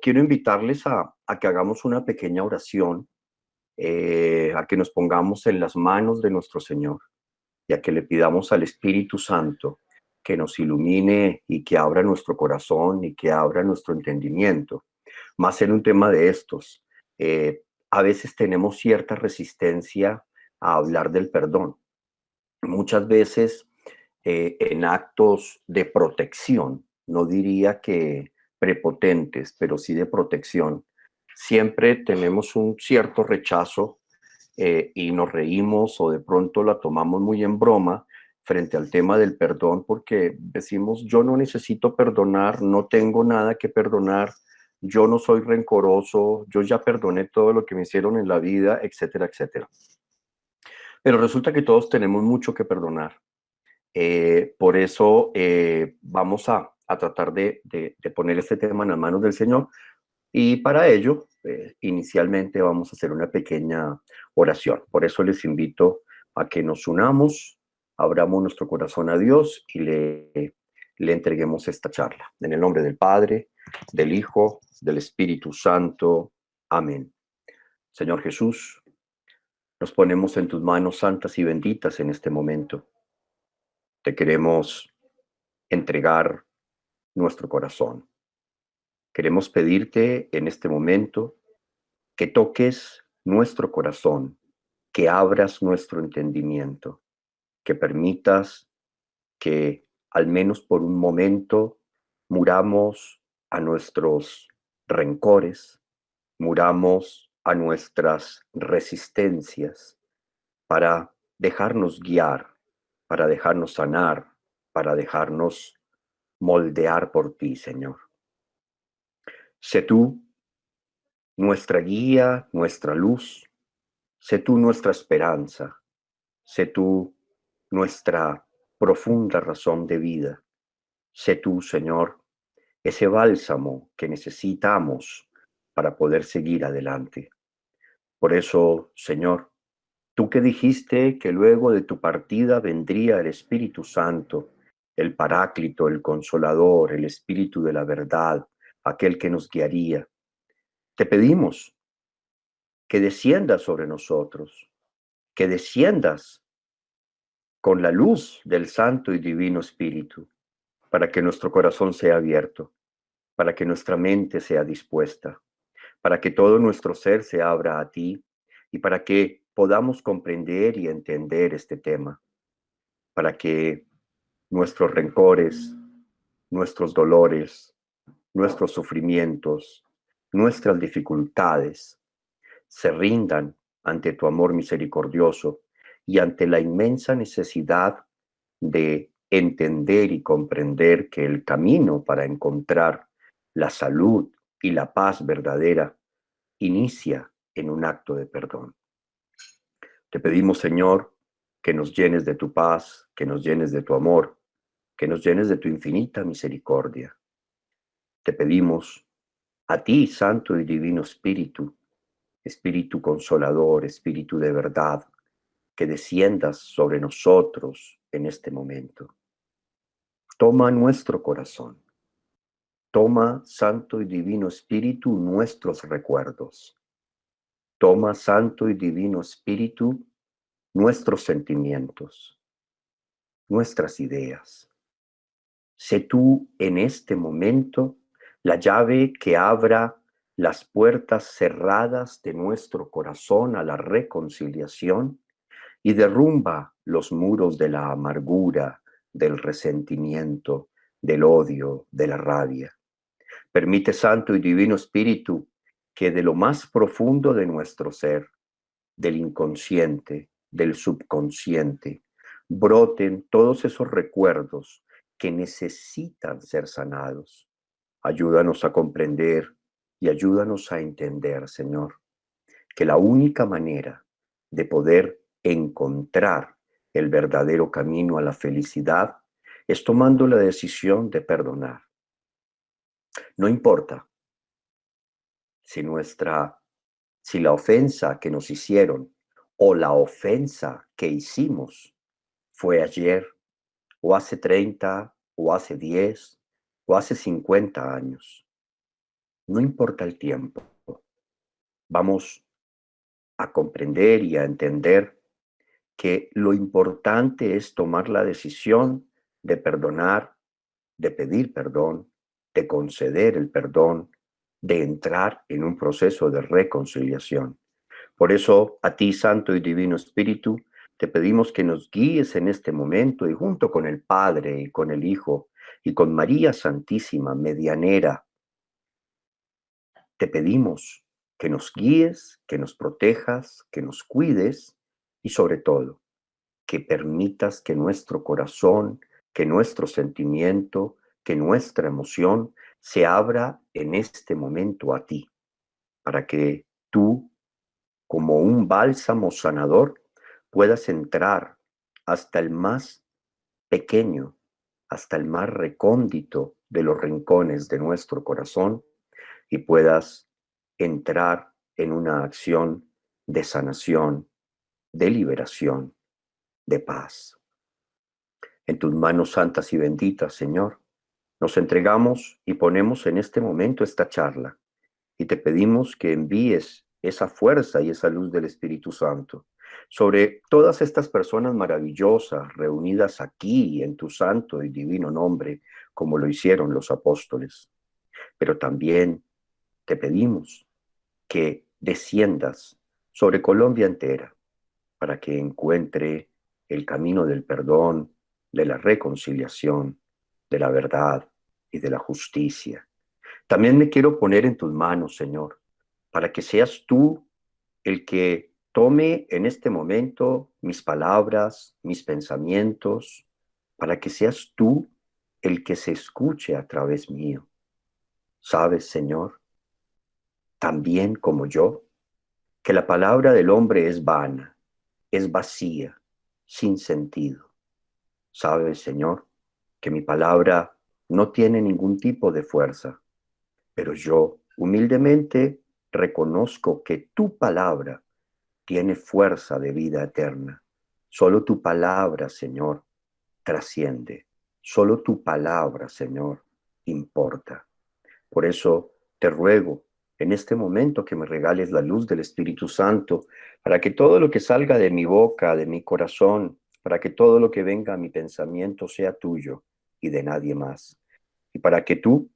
quiero invitarles a que hagamos una pequeña oración, a que nos pongamos en las manos de nuestro Señor y a que le pidamos al Espíritu Santo que nos ilumine y que abra nuestro corazón y que abra nuestro entendimiento. Más en un tema de estos, a veces tenemos cierta resistencia a hablar del perdón. Muchas veces en actos de protección, no diría que prepotentes, pero sí de protección, siempre tenemos un cierto rechazo y nos reímos o de pronto la tomamos muy en broma frente al tema del perdón porque decimos, yo no necesito perdonar, no tengo nada que perdonar, yo no soy rencoroso, yo ya perdoné todo lo que me hicieron en la vida, etcétera, etcétera. Pero resulta que todos tenemos mucho que perdonar. Por eso vamos a tratar de poner este tema en las manos del Señor y para ello inicialmente vamos a hacer una pequeña oración. Por eso les invito a que nos unamos, abramos nuestro corazón a Dios y le entreguemos esta charla. En el nombre del Padre, del Hijo, del Espíritu Santo. Amén. Señor Jesús, nos ponemos en tus manos santas y benditas en este momento. Te queremos entregar nuestro corazón. Queremos pedirte en este momento que toques nuestro corazón, que abras nuestro entendimiento, que permitas que al menos por un momento muramos a nuestros rencores, muramos a nuestras resistencias para dejarnos guiar, para dejarnos sanar, para dejarnos moldear por ti, Señor. Sé tú nuestra guía, nuestra luz, sé tú nuestra esperanza, sé tú nuestra profunda razón de vida, sé tú, Señor, ese bálsamo que necesitamos para poder seguir adelante. Por eso, Señor, tú que dijiste que luego de tu partida vendría el Espíritu Santo, el Paráclito, el Consolador, el Espíritu de la verdad, aquel que nos guiaría, te pedimos que desciendas sobre nosotros, que desciendas con la luz del Santo y Divino Espíritu, para que nuestro corazón sea abierto, para que nuestra mente sea dispuesta, para que todo nuestro ser se abra a ti y para que podamos comprender y entender este tema, para que nuestros rencores, nuestros dolores, nuestros sufrimientos, nuestras dificultades se rindan ante tu amor misericordioso y ante la inmensa necesidad de entender y comprender que el camino para encontrar la salud y la paz verdadera inicia en un acto de perdón. Te pedimos, Señor, que nos llenes de tu paz, que nos llenes de tu amor, que nos llenes de tu infinita misericordia. Te pedimos a ti, Santo y Divino Espíritu, Espíritu Consolador, Espíritu de verdad, que desciendas sobre nosotros en este momento. Toma nuestro corazón. Toma, Santo y Divino Espíritu, nuestros recuerdos. Toma, Santo y Divino Espíritu, nuestros sentimientos, nuestras ideas. Sé tú en este momento la llave que abra las puertas cerradas de nuestro corazón a la reconciliación y derrumba los muros de la amargura, del resentimiento, del odio, de la rabia. Permite, Santo y Divino Espíritu, que de lo más profundo de nuestro ser, del inconsciente, del subconsciente, broten todos esos recuerdos que necesitan ser sanados. Ayúdanos a comprender y ayúdanos a entender, Señor, que la única manera de poder encontrar el verdadero camino a la felicidad es tomando la decisión de perdonar. No importa si si la ofensa que nos hicieron o la ofensa que hicimos fue ayer o hace 30 o hace 10 o hace 50 años. no importa el tiempo, vamos a comprender y a entender que lo importante es tomar la decisión de perdonar, de pedir perdón, de conceder el perdón, de entrar en un proceso de reconciliación. Por eso, a ti, Santo y Divino Espíritu, te pedimos que nos guíes en este momento y junto con el Padre y con el Hijo y con María Santísima, medianera, te pedimos que nos guíes, que nos protejas, que nos cuides y sobre todo, que permitas que nuestro corazón, que nuestro sentimiento, que nuestra emoción se abra en este momento a ti, para que tú, como un bálsamo sanador, puedas entrar hasta el más pequeño, hasta el más recóndito de los rincones de nuestro corazón y puedas entrar en una acción de sanación, de liberación, de paz. En tus manos santas y benditas, Señor, nos entregamos y ponemos en este momento esta charla y te pedimos que envíes esa fuerza y esa luz del Espíritu Santo sobre todas estas personas maravillosas reunidas aquí en tu santo y divino nombre, como lo hicieron los apóstoles. Pero también te pedimos que desciendas sobre Colombia entera para que encuentre el camino del perdón, de la reconciliación, de la verdad y de la justicia. También me quiero poner en tus manos, Señor, para que seas tú el que tome en este momento mis palabras, mis pensamientos, para que seas tú el que se escuche a través mío. Sabes, Señor, también como yo, que la palabra del hombre es vana, es vacía, sin sentido. Sabes, Señor, que mi palabra no tiene ningún tipo de fuerza, pero yo humildemente reconozco que tu palabra tiene fuerza de vida eterna. Solo tu palabra, Señor, trasciende. Solo tu palabra, Señor, importa. Por eso te ruego en este momento que me regales la luz del Espíritu Santo para que todo lo que salga de mi boca, de mi corazón, para que todo lo que venga a mi pensamiento sea tuyo y de nadie más. Y para que tú,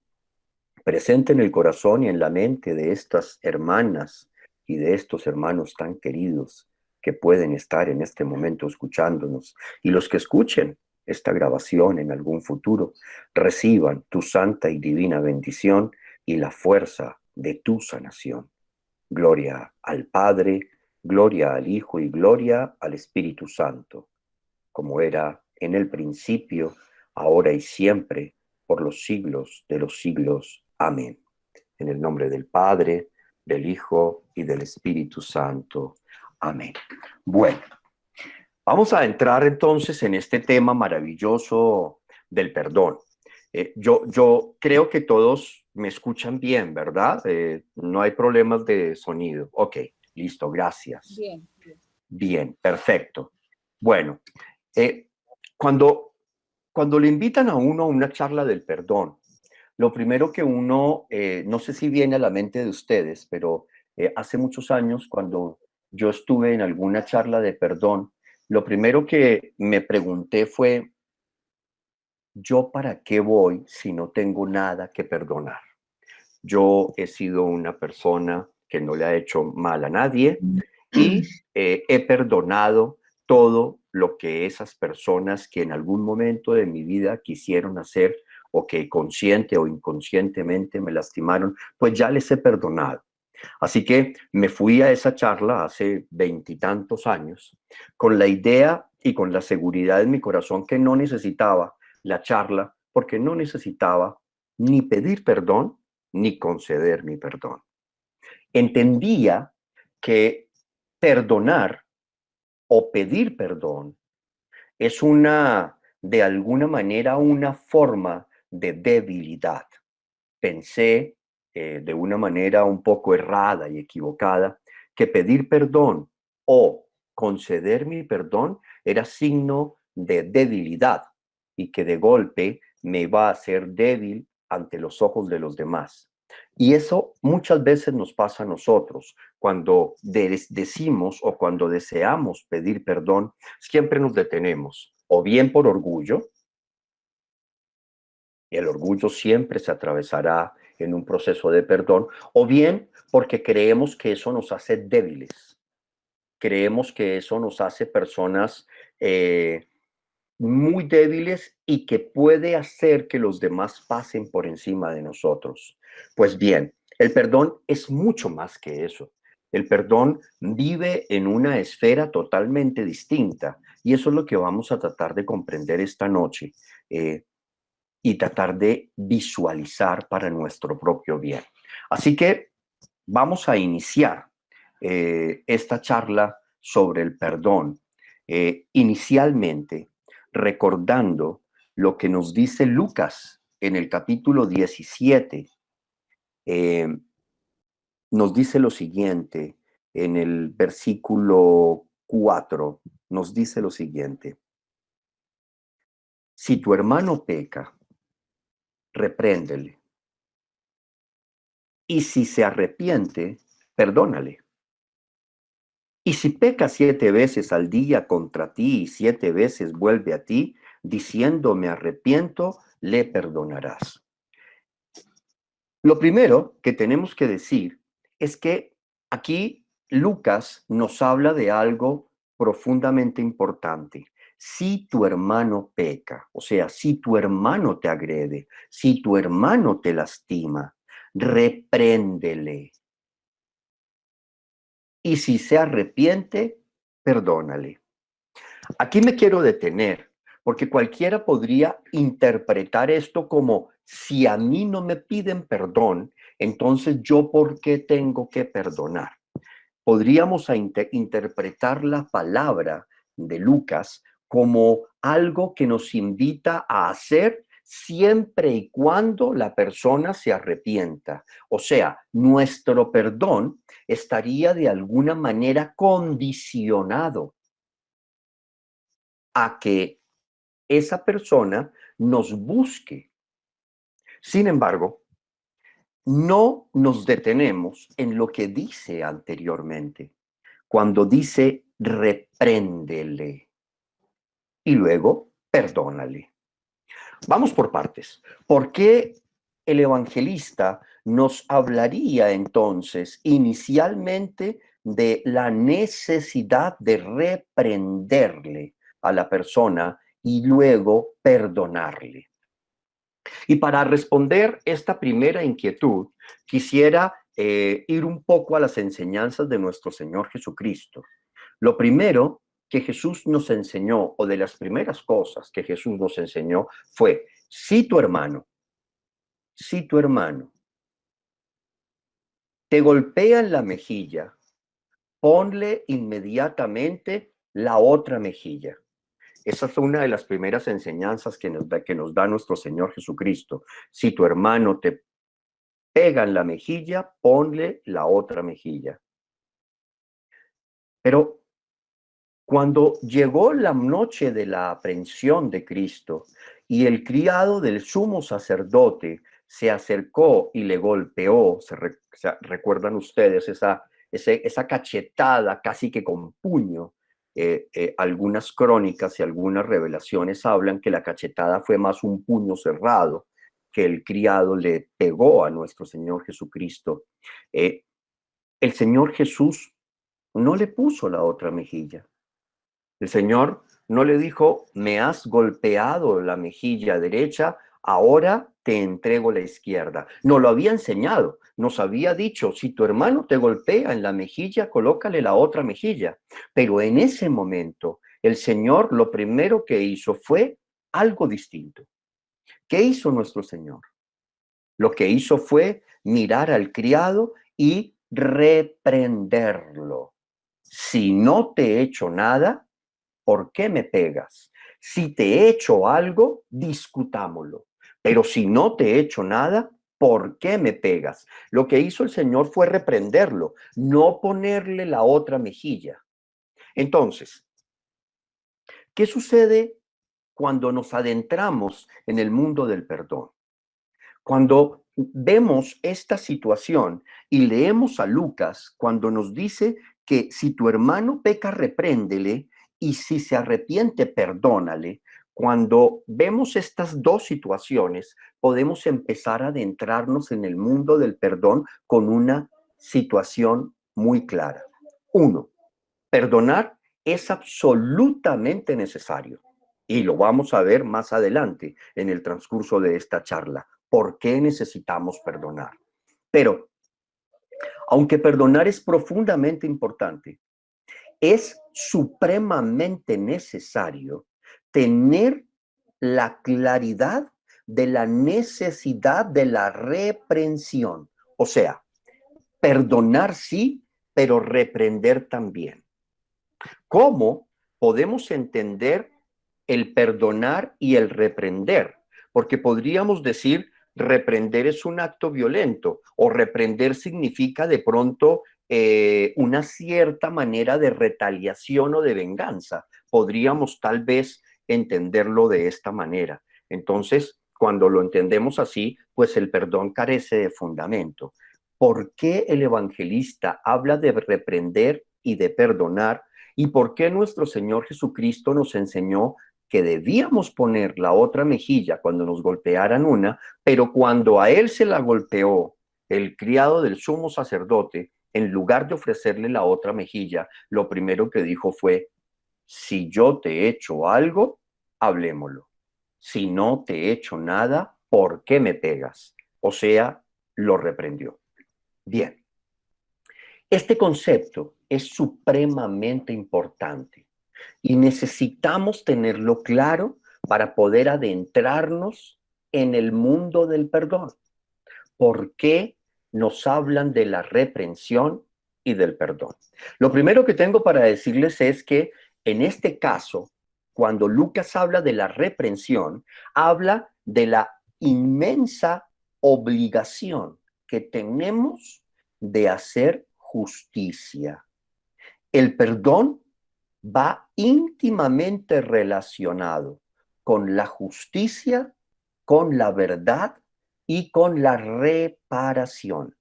presente en el corazón y en la mente de estas hermanas y de estos hermanos tan queridos que pueden estar en este momento escuchándonos, y los que escuchen esta grabación en algún futuro, reciban tu santa y divina bendición y la fuerza de tu sanación. Gloria al Padre, gloria al Hijo y gloria al Espíritu Santo, como era en el principio, ahora y siempre, por los siglos de los siglos. Amén. En el nombre del Padre, del Hijo y del Espíritu Santo. Amén. Bueno, vamos a entrar entonces en este tema maravilloso del perdón. Yo creo que todos me escuchan bien, ¿verdad? No hay problemas de sonido. Ok, listo, gracias. Bien, bien. Bien, perfecto. Bueno, eh, cuando, cuando le invitan a uno a una charla del perdón, lo primero que uno, no sé si viene a la mente de ustedes, pero hace muchos años cuando yo estuve en alguna charla de perdón, lo primero que me pregunté fue, ¿yo para qué voy si no tengo nada que perdonar? Yo he sido una persona que no le ha hecho mal a nadie y he perdonado todo lo que esas personas que en algún momento de mi vida quisieron hacer o que consciente o inconscientemente me lastimaron, pues ya les he perdonado. Así que me fui a esa charla hace 20 y tantos años con la idea y con la seguridad en mi corazón que no necesitaba la charla porque no necesitaba ni pedir perdón ni conceder mi perdón. Entendía que perdonar o pedir perdón es de alguna manera, una forma de debilidad. Pensé de una manera un poco errada y equivocada que pedir perdón o conceder mi perdón era signo de debilidad y que de golpe me iba a hacer débil ante los ojos de los demás. Y eso muchas veces nos pasa a nosotros. Cuando decimos o cuando deseamos pedir perdón, siempre nos detenemos, o bien por orgullo, y el orgullo siempre se atravesará en un proceso de perdón, o bien porque creemos que eso nos hace débiles, creemos que eso nos hace personas muy débiles y que puede hacer que los demás pasen por encima de nosotros. Pues bien, el perdón es mucho más que eso. El perdón vive en una esfera totalmente distinta y eso es lo que vamos a tratar de comprender esta noche y tratar de visualizar para nuestro propio bien. Así que vamos a iniciar esta charla sobre el perdón, inicialmente recordando lo que nos dice Lucas en el capítulo 17. eh, Nos dice lo siguiente, en el versículo 4, nos dice lo siguiente: si tu hermano peca, repréndele, y si se arrepiente, perdónale. Y si peca 7 veces al día contra ti y 7 veces vuelve a ti, diciendo me arrepiento, le perdonarás. Lo primero que tenemos que decir es que aquí Lucas nos habla de algo profundamente importante. Si tu hermano peca, o sea, si tu hermano te agrede, si tu hermano te lastima, repréndele. Y si se arrepiente, perdónale. Aquí me quiero detener, porque cualquiera podría interpretar esto como si a mí no me piden perdón, entonces yo por qué tengo que perdonar. Podríamos interpretar la palabra de Lucas como algo que nos invita a hacer siempre y cuando la persona se arrepienta. O sea, nuestro perdón estaría de alguna manera condicionado a que esa persona nos busque. Sin embargo, no nos detenemos en lo que dice anteriormente, cuando dice repréndele y luego perdónale. Vamos por partes. ¿Por qué el evangelista nos hablaría entonces inicialmente de la necesidad de reprenderle a la persona y luego perdonarle? Y para responder esta primera inquietud, quisiera ir un poco a las enseñanzas de nuestro Señor Jesucristo. Lo primero que Jesús nos enseñó, o de las primeras cosas que Jesús nos enseñó, fue, si tu hermano te golpea en la mejilla, ponle inmediatamente la otra mejilla. Esa fue una de las primeras enseñanzas que nos da nuestro Señor Jesucristo. Si tu hermano te pega en la mejilla, ponle la otra mejilla. Pero cuando llegó la noche de la aprehensión de Cristo y el criado del sumo sacerdote se acercó y le golpeó, recuerdan ustedes esa cachetada casi que con puño. Algunas crónicas y algunas revelaciones hablan que la cachetada fue más un puño cerrado que el criado le pegó a nuestro Señor Jesucristo. El Señor Jesús no le puso la otra mejilla. El Señor no le dijo, me has golpeado la mejilla derecha, ahora te entrego la izquierda. No lo había enseñado, nos había dicho, si tu hermano te golpea en la mejilla, colócale la otra mejilla. Pero en ese momento, el Señor lo primero que hizo fue algo distinto. ¿Qué hizo nuestro Señor? Lo que hizo fue mirar al criado y reprenderlo. Si no te he hecho nada, ¿por qué me pegas? Si te he hecho algo, discutámoslo. Pero si no te he hecho nada, ¿por qué me pegas? Lo que hizo el Señor fue reprenderlo, no ponerle la otra mejilla. Entonces, ¿qué sucede cuando nos adentramos en el mundo del perdón? Cuando vemos esta situación y leemos a Lucas cuando nos dice que si tu hermano peca, repréndele, y si se arrepiente, perdónale. Cuando vemos estas dos situaciones, podemos empezar a adentrarnos en el mundo del perdón con una situación muy clara. Uno, perdonar es absolutamente necesario. Y lo vamos a ver más adelante en el transcurso de esta charla. ¿Por qué necesitamos perdonar? Pero, aunque perdonar es profundamente importante, es supremamente necesario tener la claridad de la necesidad de la reprensión. O sea, perdonar sí, pero reprender también. ¿Cómo podemos entender el perdonar y el reprender? Porque podríamos decir, reprender es un acto violento o reprender significa de pronto una cierta manera de retaliación o de venganza. Podríamos tal vez entenderlo de esta manera. Entonces, cuando lo entendemos así, pues el perdón carece de fundamento. ¿Por qué el evangelista habla de reprender y de perdonar? ¿Y por qué nuestro Señor Jesucristo nos enseñó que debíamos poner la otra mejilla cuando nos golpearan una, pero cuando a él se la golpeó el criado del sumo sacerdote, en lugar de ofrecerle la otra mejilla, lo primero que dijo fue, si yo te he hecho algo, hablémoslo. Si no te he hecho nada, ¿por qué me pegas? O sea, lo reprendió. Bien. Este concepto es supremamente importante y necesitamos tenerlo claro para poder adentrarnos en el mundo del perdón. ¿Por qué nos hablan de la reprensión y del perdón? Lo primero que tengo para decirles es que en este caso, cuando Lucas habla de la reprensión, habla de la inmensa obligación que tenemos de hacer justicia. El perdón va íntimamente relacionado con la justicia, con la verdad y con la reparación.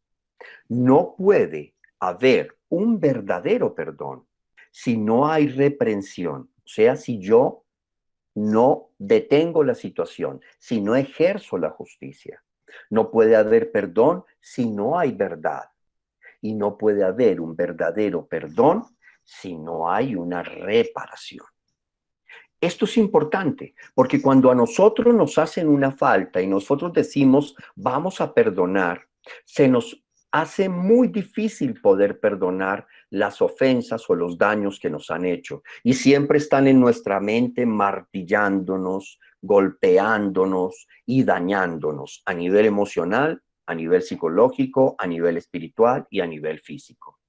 No puede haber un verdadero perdón si no hay reprensión. O sea, si yo no detengo la situación, si no ejerzo la justicia. No puede haber perdón si no hay verdad. Y no puede haber un verdadero perdón si no hay una reparación. Esto es importante, porque cuando a nosotros nos hacen una falta y nosotros decimos vamos a perdonar, se nos hace muy difícil poder perdonar las ofensas o los daños que nos han hecho. Y siempre están en nuestra mente martillándonos, golpeándonos y dañándonos a nivel emocional, a nivel psicológico, a nivel espiritual y a nivel físico.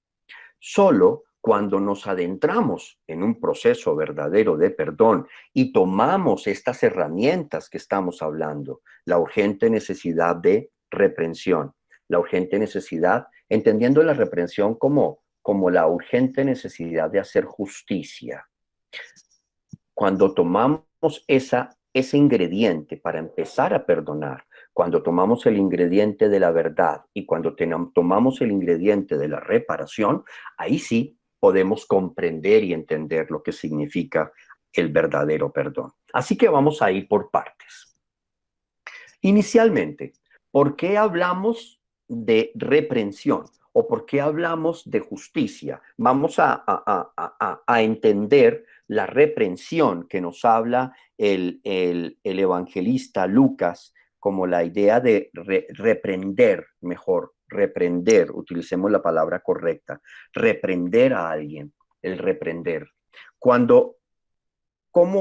Solo cuando nos adentramos en un proceso verdadero de perdón y tomamos estas herramientas que estamos hablando, la urgente necesidad de reprensión, la urgente necesidad, entendiendo la reprensión como la urgente necesidad de hacer justicia. Cuando tomamos ese ingrediente para empezar a perdonar, cuando tomamos el ingrediente de la verdad y cuando tomamos el ingrediente de la reparación, ahí sí podemos comprender y entender lo que significa el verdadero perdón. Así que vamos a ir por partes. Inicialmente, ¿por qué hablamos de reprensión? ¿O por qué hablamos de justicia? Vamos a entender la reprensión que nos habla el evangelista Lucas como la idea de reprender, mejor, reprender, utilicemos la palabra correcta, reprender a alguien, el reprender. ¿Cómo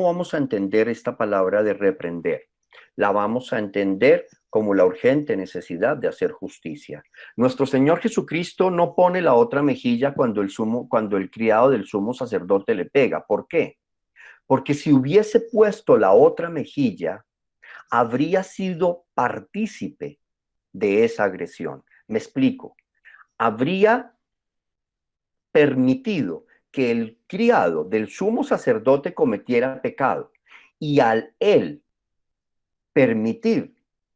vamos a entender esta palabra de reprender? La vamos a entender como la urgente necesidad de hacer justicia. Nuestro Señor Jesucristo no pone la otra mejilla cuando el criado del sumo sacerdote le pega. ¿Por qué? Porque si hubiese puesto la otra mejilla, habría sido partícipe de esa agresión. Me explico. Habría permitido que el criado del sumo sacerdote cometiera pecado y al él permitir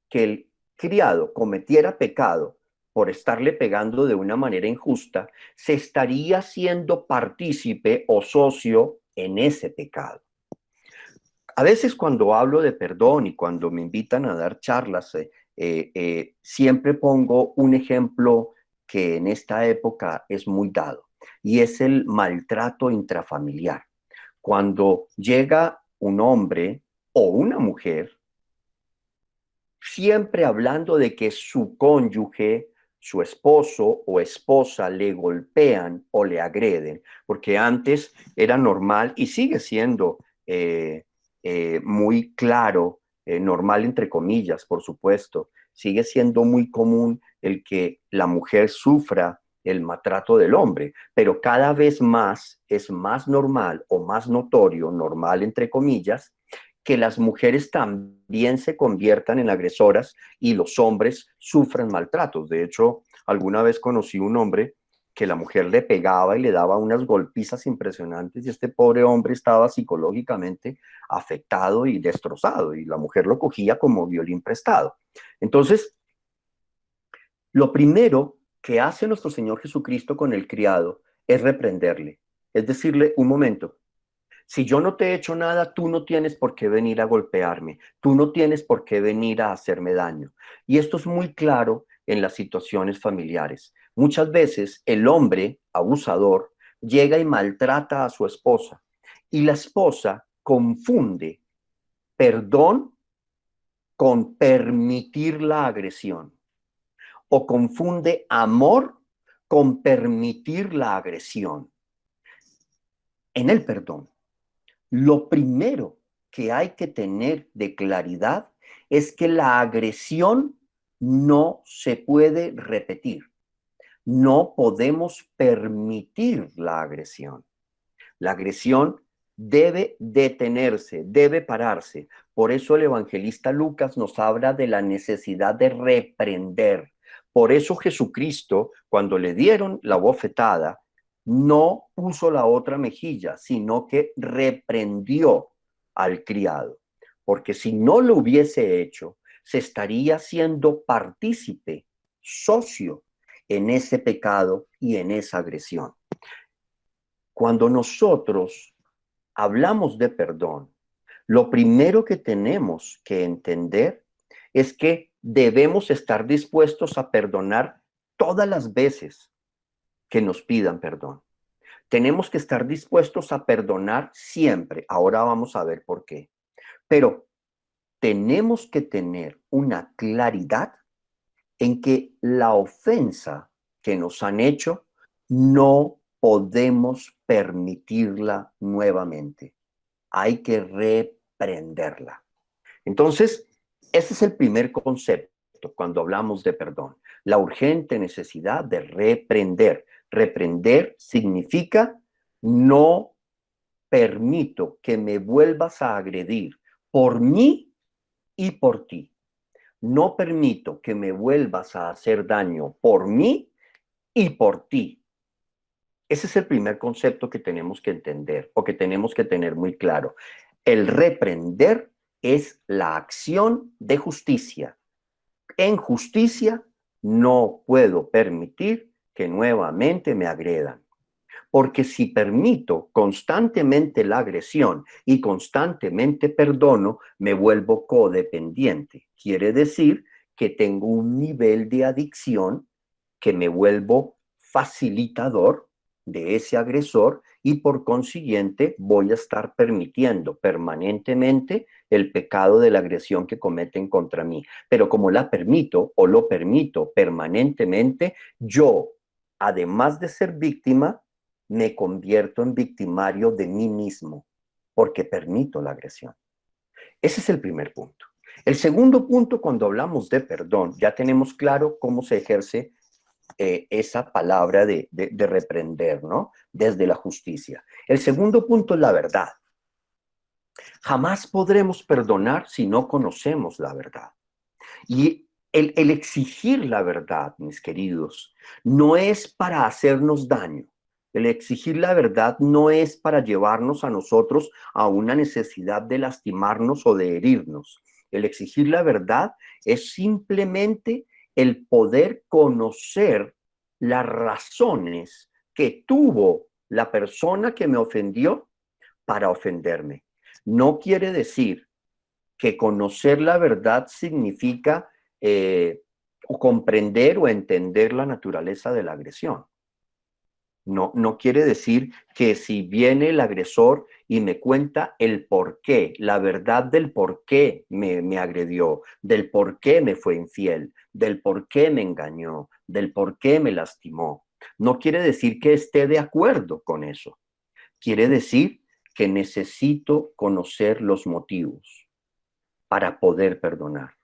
que el criado cometiera pecado por estarle pegando de una manera injusta, se estaría siendo partícipe o socio en ese pecado. A veces cuando hablo de perdón y cuando me invitan a dar charlas, siempre pongo un ejemplo que en esta época es muy dado, y es el maltrato intrafamiliar. Cuando llega un hombre o una mujer, siempre hablando de que su cónyuge, su esposo o esposa le golpean o le agreden, porque antes era normal y sigue siendo muy claro, normal entre comillas, por supuesto, sigue siendo muy común el que la mujer sufra el maltrato del hombre, pero cada vez más es más normal o más notorio, normal entre comillas, que las mujeres también se conviertan en agresoras y los hombres sufran maltratos. De hecho, alguna vez conocí un hombre que la mujer le pegaba y le daba unas golpizas impresionantes y este pobre hombre estaba psicológicamente afectado y destrozado y la mujer lo cogía como violín prestado. Entonces, lo primero que hace nuestro Señor Jesucristo con el criado es reprenderle, es decirle, un momento, si yo no te he hecho nada, tú no tienes por qué venir a golpearme, tú no tienes por qué venir a hacerme daño. Y esto es muy claro en las situaciones familiares. Muchas veces el hombre abusador llega y maltrata a su esposa y la esposa confunde perdón con permitir la agresión o confunde amor con permitir la agresión. En el perdón, lo primero que hay que tener de claridad es que la agresión no se puede repetir. No podemos permitir la agresión. La agresión debe detenerse, debe pararse. Por eso el evangelista Lucas nos habla de la necesidad de reprender. Por eso Jesucristo, cuando le dieron la bofetada, no puso la otra mejilla, sino que reprendió al criado. Porque si no lo hubiese hecho, se estaría siendo partícipe, socio en ese pecado y en esa agresión. Cuando nosotros hablamos de perdón, lo primero que tenemos que entender es que debemos estar dispuestos a perdonar todas las veces que nos pidan perdón. Tenemos que estar dispuestos a perdonar siempre. Ahora vamos a ver por qué. Pero tenemos que tener una claridad en que la ofensa que nos han hecho no podemos permitirla nuevamente. Hay que reprenderla. Entonces, ese es el primer concepto cuando hablamos de perdón. La urgente necesidad de reprender. Reprender significa no permito que me vuelvas a agredir por mí y por ti. No permito que me vuelvas a hacer daño por mí y por ti. Ese es el primer concepto que tenemos que entender o que tenemos que tener muy claro. El reprender es la acción de justicia. En justicia no puedo permitir que nuevamente me agredan. Porque si permito constantemente la agresión y constantemente perdono, me vuelvo codependiente. Quiere decir que tengo un nivel de adicción que me vuelvo facilitador de ese agresor y por consiguiente voy a estar permitiendo permanentemente el pecado de la agresión que cometen contra mí. Pero como la permito o lo permito permanentemente, yo, además de ser víctima, me convierto en victimario de mí mismo porque permito la agresión. Ese es el primer punto. El segundo punto, cuando hablamos de perdón, ya tenemos claro cómo se ejerce esa palabra de reprender, ¿no? Desde la justicia. El segundo punto es la verdad. Jamás podremos perdonar si no conocemos la verdad. Y el exigir la verdad, mis queridos, no es para hacernos daño. El exigir la verdad no es para llevarnos a nosotros a una necesidad de lastimarnos o de herirnos. el exigir la verdad es simplemente el poder conocer las razones que tuvo la persona que me ofendió para ofenderme. No quiere decir que conocer la verdad significa comprender o entender la naturaleza de la agresión. No, no quiere decir que si viene el agresor y me cuenta el por qué, la verdad del por qué me agredió, del por qué me fue infiel, del por qué me engañó, del por qué me lastimó. No quiere decir que esté de acuerdo con eso. Quiere decir que necesito conocer los motivos para poder perdonar.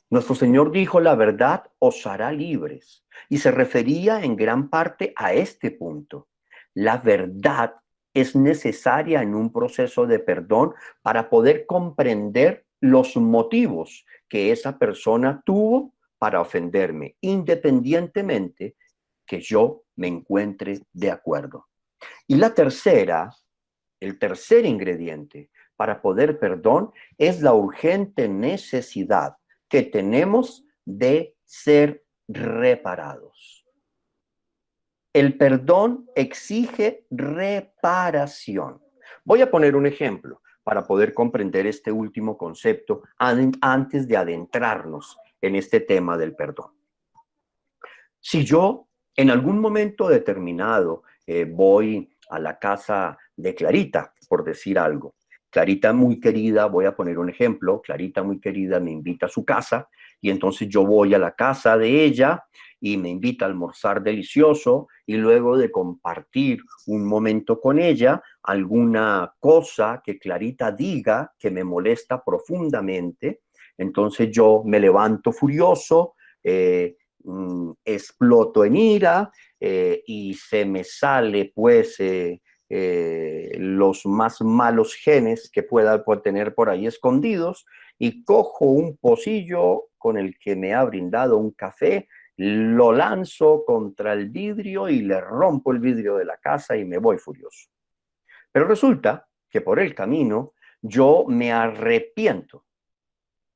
Nuestro Señor dijo, la verdad os hará libres, y se refería en gran parte a este punto. La verdad es necesaria en un proceso de perdón para poder comprender los motivos que esa persona tuvo para ofenderme, independientemente que yo me encuentre de acuerdo. Y la tercera, el tercer ingrediente para poder perdón es la urgente necesidad que tenemos de ser reparados. El perdón exige reparación. Voy a poner un ejemplo para poder comprender este último concepto antes de adentrarnos en este tema del perdón. Si yo en algún momento determinado voy a la casa de Clarita, por decir algo, Clarita muy querida, voy a poner un ejemplo, Clarita muy querida me invita a su casa y entonces yo voy a la casa de ella y me invita a almorzar delicioso y luego de compartir un momento con ella, alguna cosa que Clarita diga que me molesta profundamente, entonces yo me levanto furioso, exploto en ira y se me sale pues los más malos genes que pueda tener por ahí escondidos y cojo un pocillo con el que me ha brindado un café, lo lanzo contra el vidrio y le rompo el vidrio de la casa y me voy furioso. Pero resulta que por el camino yo me arrepiento.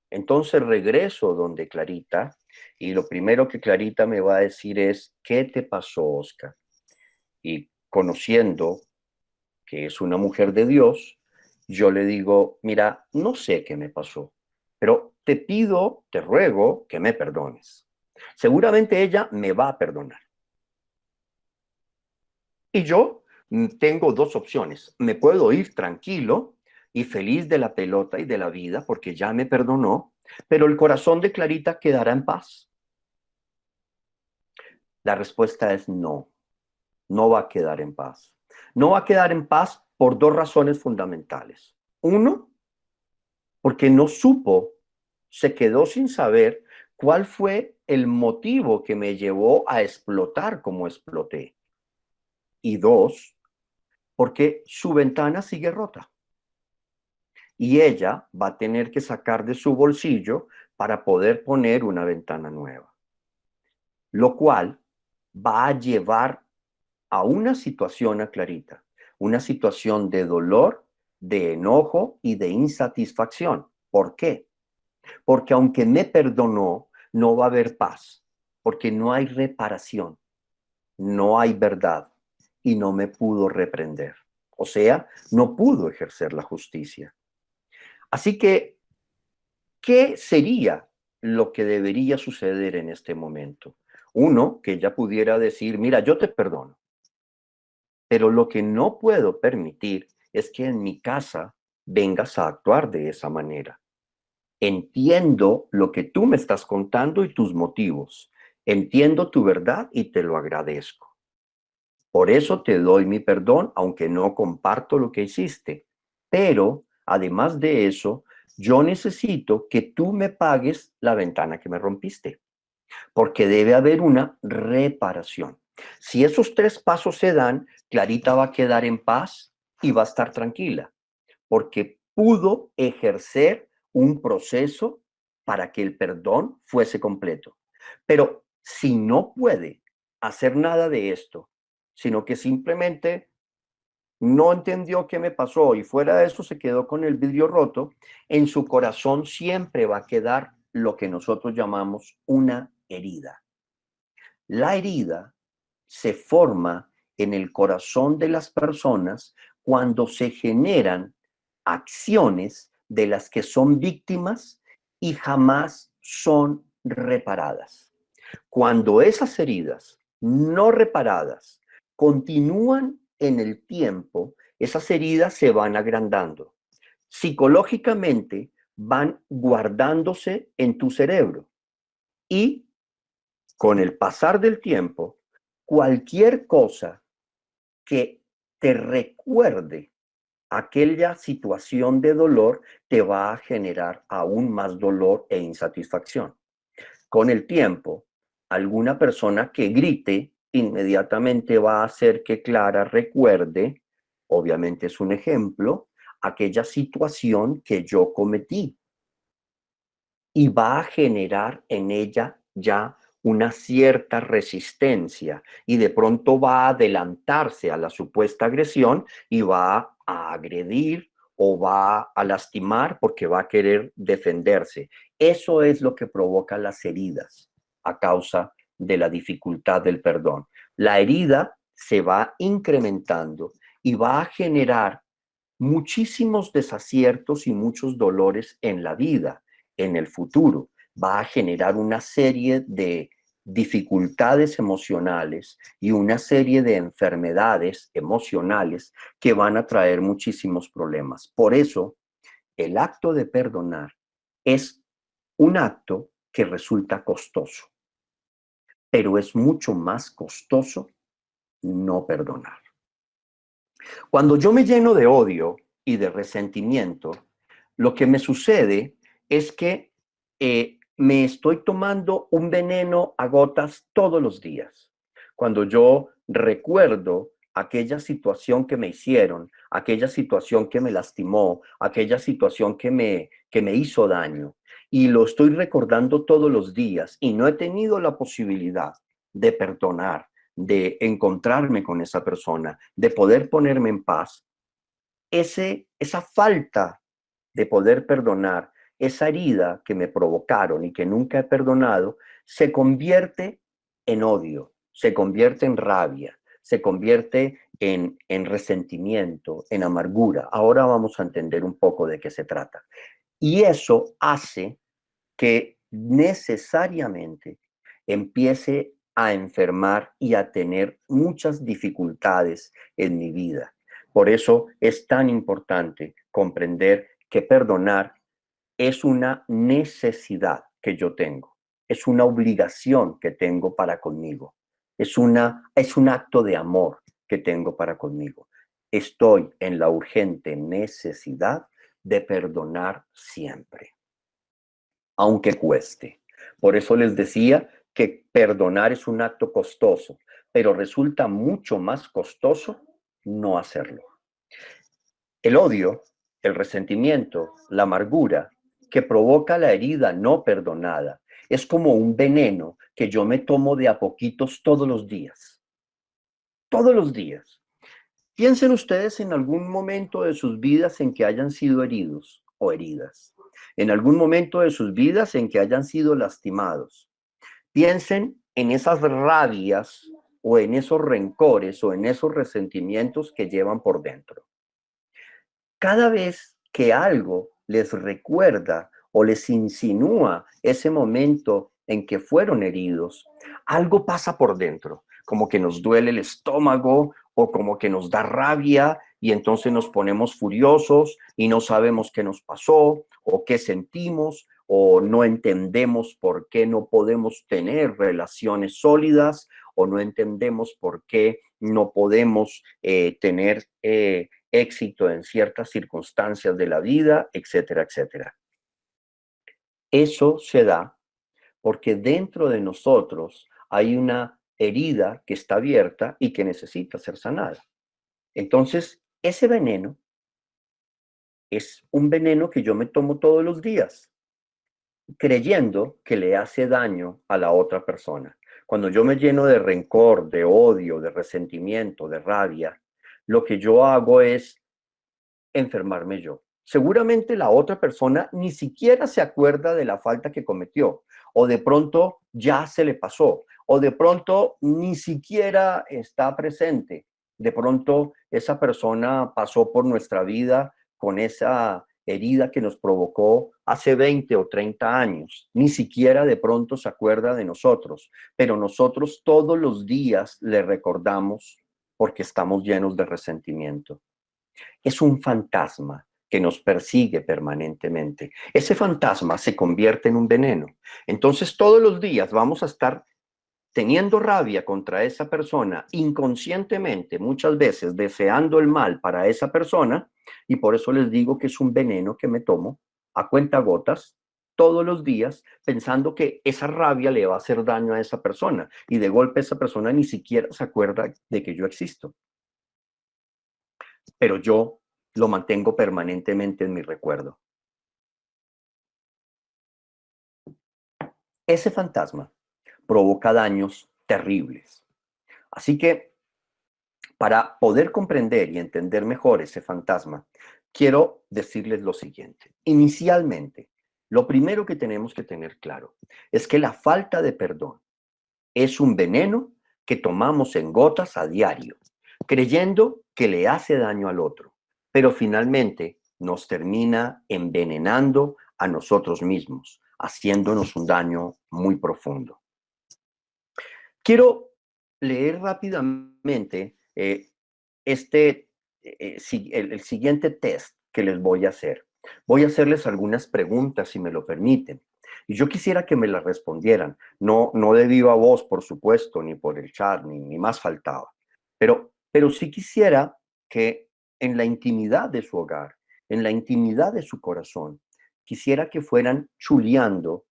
Entonces regreso donde Clarita y lo primero que Clarita me va a decir es, ¿qué te pasó, Oscar? Y conociendo que es una mujer de Dios, yo le digo, mira, no sé qué me pasó, pero te pido, te ruego que me perdones. Seguramente ella me va a perdonar. Y yo tengo dos opciones. Me puedo ir tranquilo y feliz de la pelota y de la vida porque ya me perdonó, pero el corazón de Clarita quedará en paz. La respuesta es no, no va a quedar en paz. No va a quedar en paz por dos razones fundamentales. Uno, porque no supo, se quedó sin saber cuál fue el motivo que me llevó a explotar como exploté. Y dos, porque su ventana sigue rota. Y ella va a tener que sacar de su bolsillo para poder poner una ventana nueva. Lo cual va a llevar a una situación a Clarita, una situación de dolor, de enojo y de insatisfacción. ¿Por qué? Porque aunque me perdonó, no va a haber paz, porque no hay reparación, no hay verdad y no me pudo reprender. O sea, no pudo ejercer la justicia. Así que, ¿qué sería lo que debería suceder en este momento? Uno, que ella pudiera decir, mira, yo te perdono, pero lo que no puedo permitir es que en mi casa vengas a actuar de esa manera. Entiendo lo que tú me estás contando y tus motivos. Entiendo tu verdad y te lo agradezco. Por eso te doy mi perdón, aunque no comparto lo que hiciste. Pero, además de eso, yo necesito que tú me pagues la ventana que me rompiste, porque debe haber una reparación. Si esos tres pasos se dan, Clarita va a quedar en paz y va a estar tranquila, porque pudo ejercer un proceso para que el perdón fuese completo. Pero si no puede hacer nada de esto, sino que simplemente no entendió qué me pasó y fuera de eso se quedó con el vidrio roto, en su corazón siempre va a quedar lo que nosotros llamamos una herida. La herida se forma en el corazón de las personas cuando se generan acciones de las que son víctimas y jamás son reparadas. Cuando esas heridas no reparadas continúan en el tiempo, esas heridas se van agrandando. Psicológicamente van guardándose en tu cerebro y con el pasar del tiempo, cualquier cosa que te recuerde aquella situación de dolor te va a generar aún más dolor e insatisfacción. Con el tiempo, alguna persona que grite inmediatamente va a hacer que Clara recuerde, obviamente es un ejemplo, aquella situación que yo cometí y va a generar en ella ya una cierta resistencia y de pronto va a adelantarse a la supuesta agresión y va a agredir o va a lastimar porque va a querer defenderse. Eso es lo que provoca las heridas a causa de la dificultad del perdón. La herida se va incrementando y va a generar muchísimos desaciertos y muchos dolores en la vida, en el futuro. Va a generar una serie de dificultades emocionales y una serie de enfermedades emocionales que van a traer muchísimos problemas. Por eso, el acto de perdonar es un acto que resulta costoso, pero es mucho más costoso no perdonar. Cuando yo me lleno de odio y de resentimiento, lo que me sucede es que me estoy tomando un veneno a gotas todos los días. Cuando yo recuerdo aquella situación que me hicieron, aquella situación que me lastimó, aquella situación que me hizo daño, y lo estoy recordando todos los días y no he tenido la posibilidad de perdonar, de encontrarme con esa persona, de poder ponerme en paz, esa falta de poder perdonar, esa herida que me provocaron y que nunca he perdonado, se convierte en odio, se convierte en rabia, se convierte en resentimiento, en amargura. Ahora vamos a entender un poco de qué se trata. Y eso hace que necesariamente empiece a enfermar y a tener muchas dificultades en mi vida. Por eso es tan importante comprender que perdonar es una necesidad que yo tengo, es una obligación que tengo para conmigo, es un acto de amor que tengo para conmigo. Estoy en la urgente necesidad de perdonar siempre, aunque cueste. Por eso les decía que perdonar es un acto costoso, pero resulta mucho más costoso no hacerlo. El odio, el resentimiento, la amargura que provoca la herida no perdonada es como un veneno que yo me tomo de a poquitos todos los días. Todos los días. Piensen ustedes en algún momento de sus vidas en que hayan sido heridos o heridas. En algún momento de sus vidas en que hayan sido lastimados. Piensen en esas rabias o en esos rencores o en esos resentimientos que llevan por dentro. Cada vez que algo les recuerda o les insinúa ese momento en que fueron heridos, algo pasa por dentro, como que nos duele el estómago o como que nos da rabia y entonces nos ponemos furiosos y no sabemos qué nos pasó o qué sentimos o no entendemos por qué no podemos tener relaciones sólidas o no entendemos por qué no podemos tener éxito en ciertas circunstancias de la vida, etcétera, etcétera. Eso se da porque dentro de nosotros hay una herida que está abierta y que necesita ser sanada. Entonces, ese veneno es un veneno que yo me tomo todos los días, creyendo que le hace daño a la otra persona. Cuando yo me lleno de rencor, de odio, de resentimiento, de rabia, lo que yo hago es enfermarme yo. Seguramente la otra persona ni siquiera se acuerda de la falta que cometió, o de pronto ya se le pasó, o de pronto ni siquiera está presente. De pronto esa persona pasó por nuestra vida con esa herida que nos provocó hace 20 o 30 años. Ni siquiera de pronto se acuerda de nosotros, pero nosotros todos los días le recordamos porque estamos llenos de resentimiento. Es un fantasma que nos persigue permanentemente. Ese fantasma se convierte en un veneno. Entonces todos los días vamos a estar teniendo rabia contra esa persona, inconscientemente, muchas veces deseando el mal para esa persona, y por eso les digo que es un veneno que me tomo a cuentagotas todos los días, pensando que esa rabia le va a hacer daño a esa persona, y de golpe esa persona ni siquiera se acuerda de que yo existo. Pero yo lo mantengo permanentemente en mi recuerdo. Ese fantasma provoca daños terribles. Así que para poder comprender y entender mejor ese fantasma, quiero decirles lo siguiente. Inicialmente, lo primero que tenemos que tener claro es que la falta de perdón es un veneno que tomamos en gotas a diario, creyendo que le hace daño al otro, pero finalmente nos termina envenenando a nosotros mismos, haciéndonos un daño muy profundo. Quiero leer rápidamente el siguiente test que les voy a hacer. Voy a hacerles algunas preguntas, si me lo permiten. Y yo quisiera que me las respondieran. No de viva voz, por supuesto, ni por el chat, ni más faltaba. Pero sí quisiera que en la intimidad de su hogar, en la intimidad de su corazón, quisiera que fueran chuleando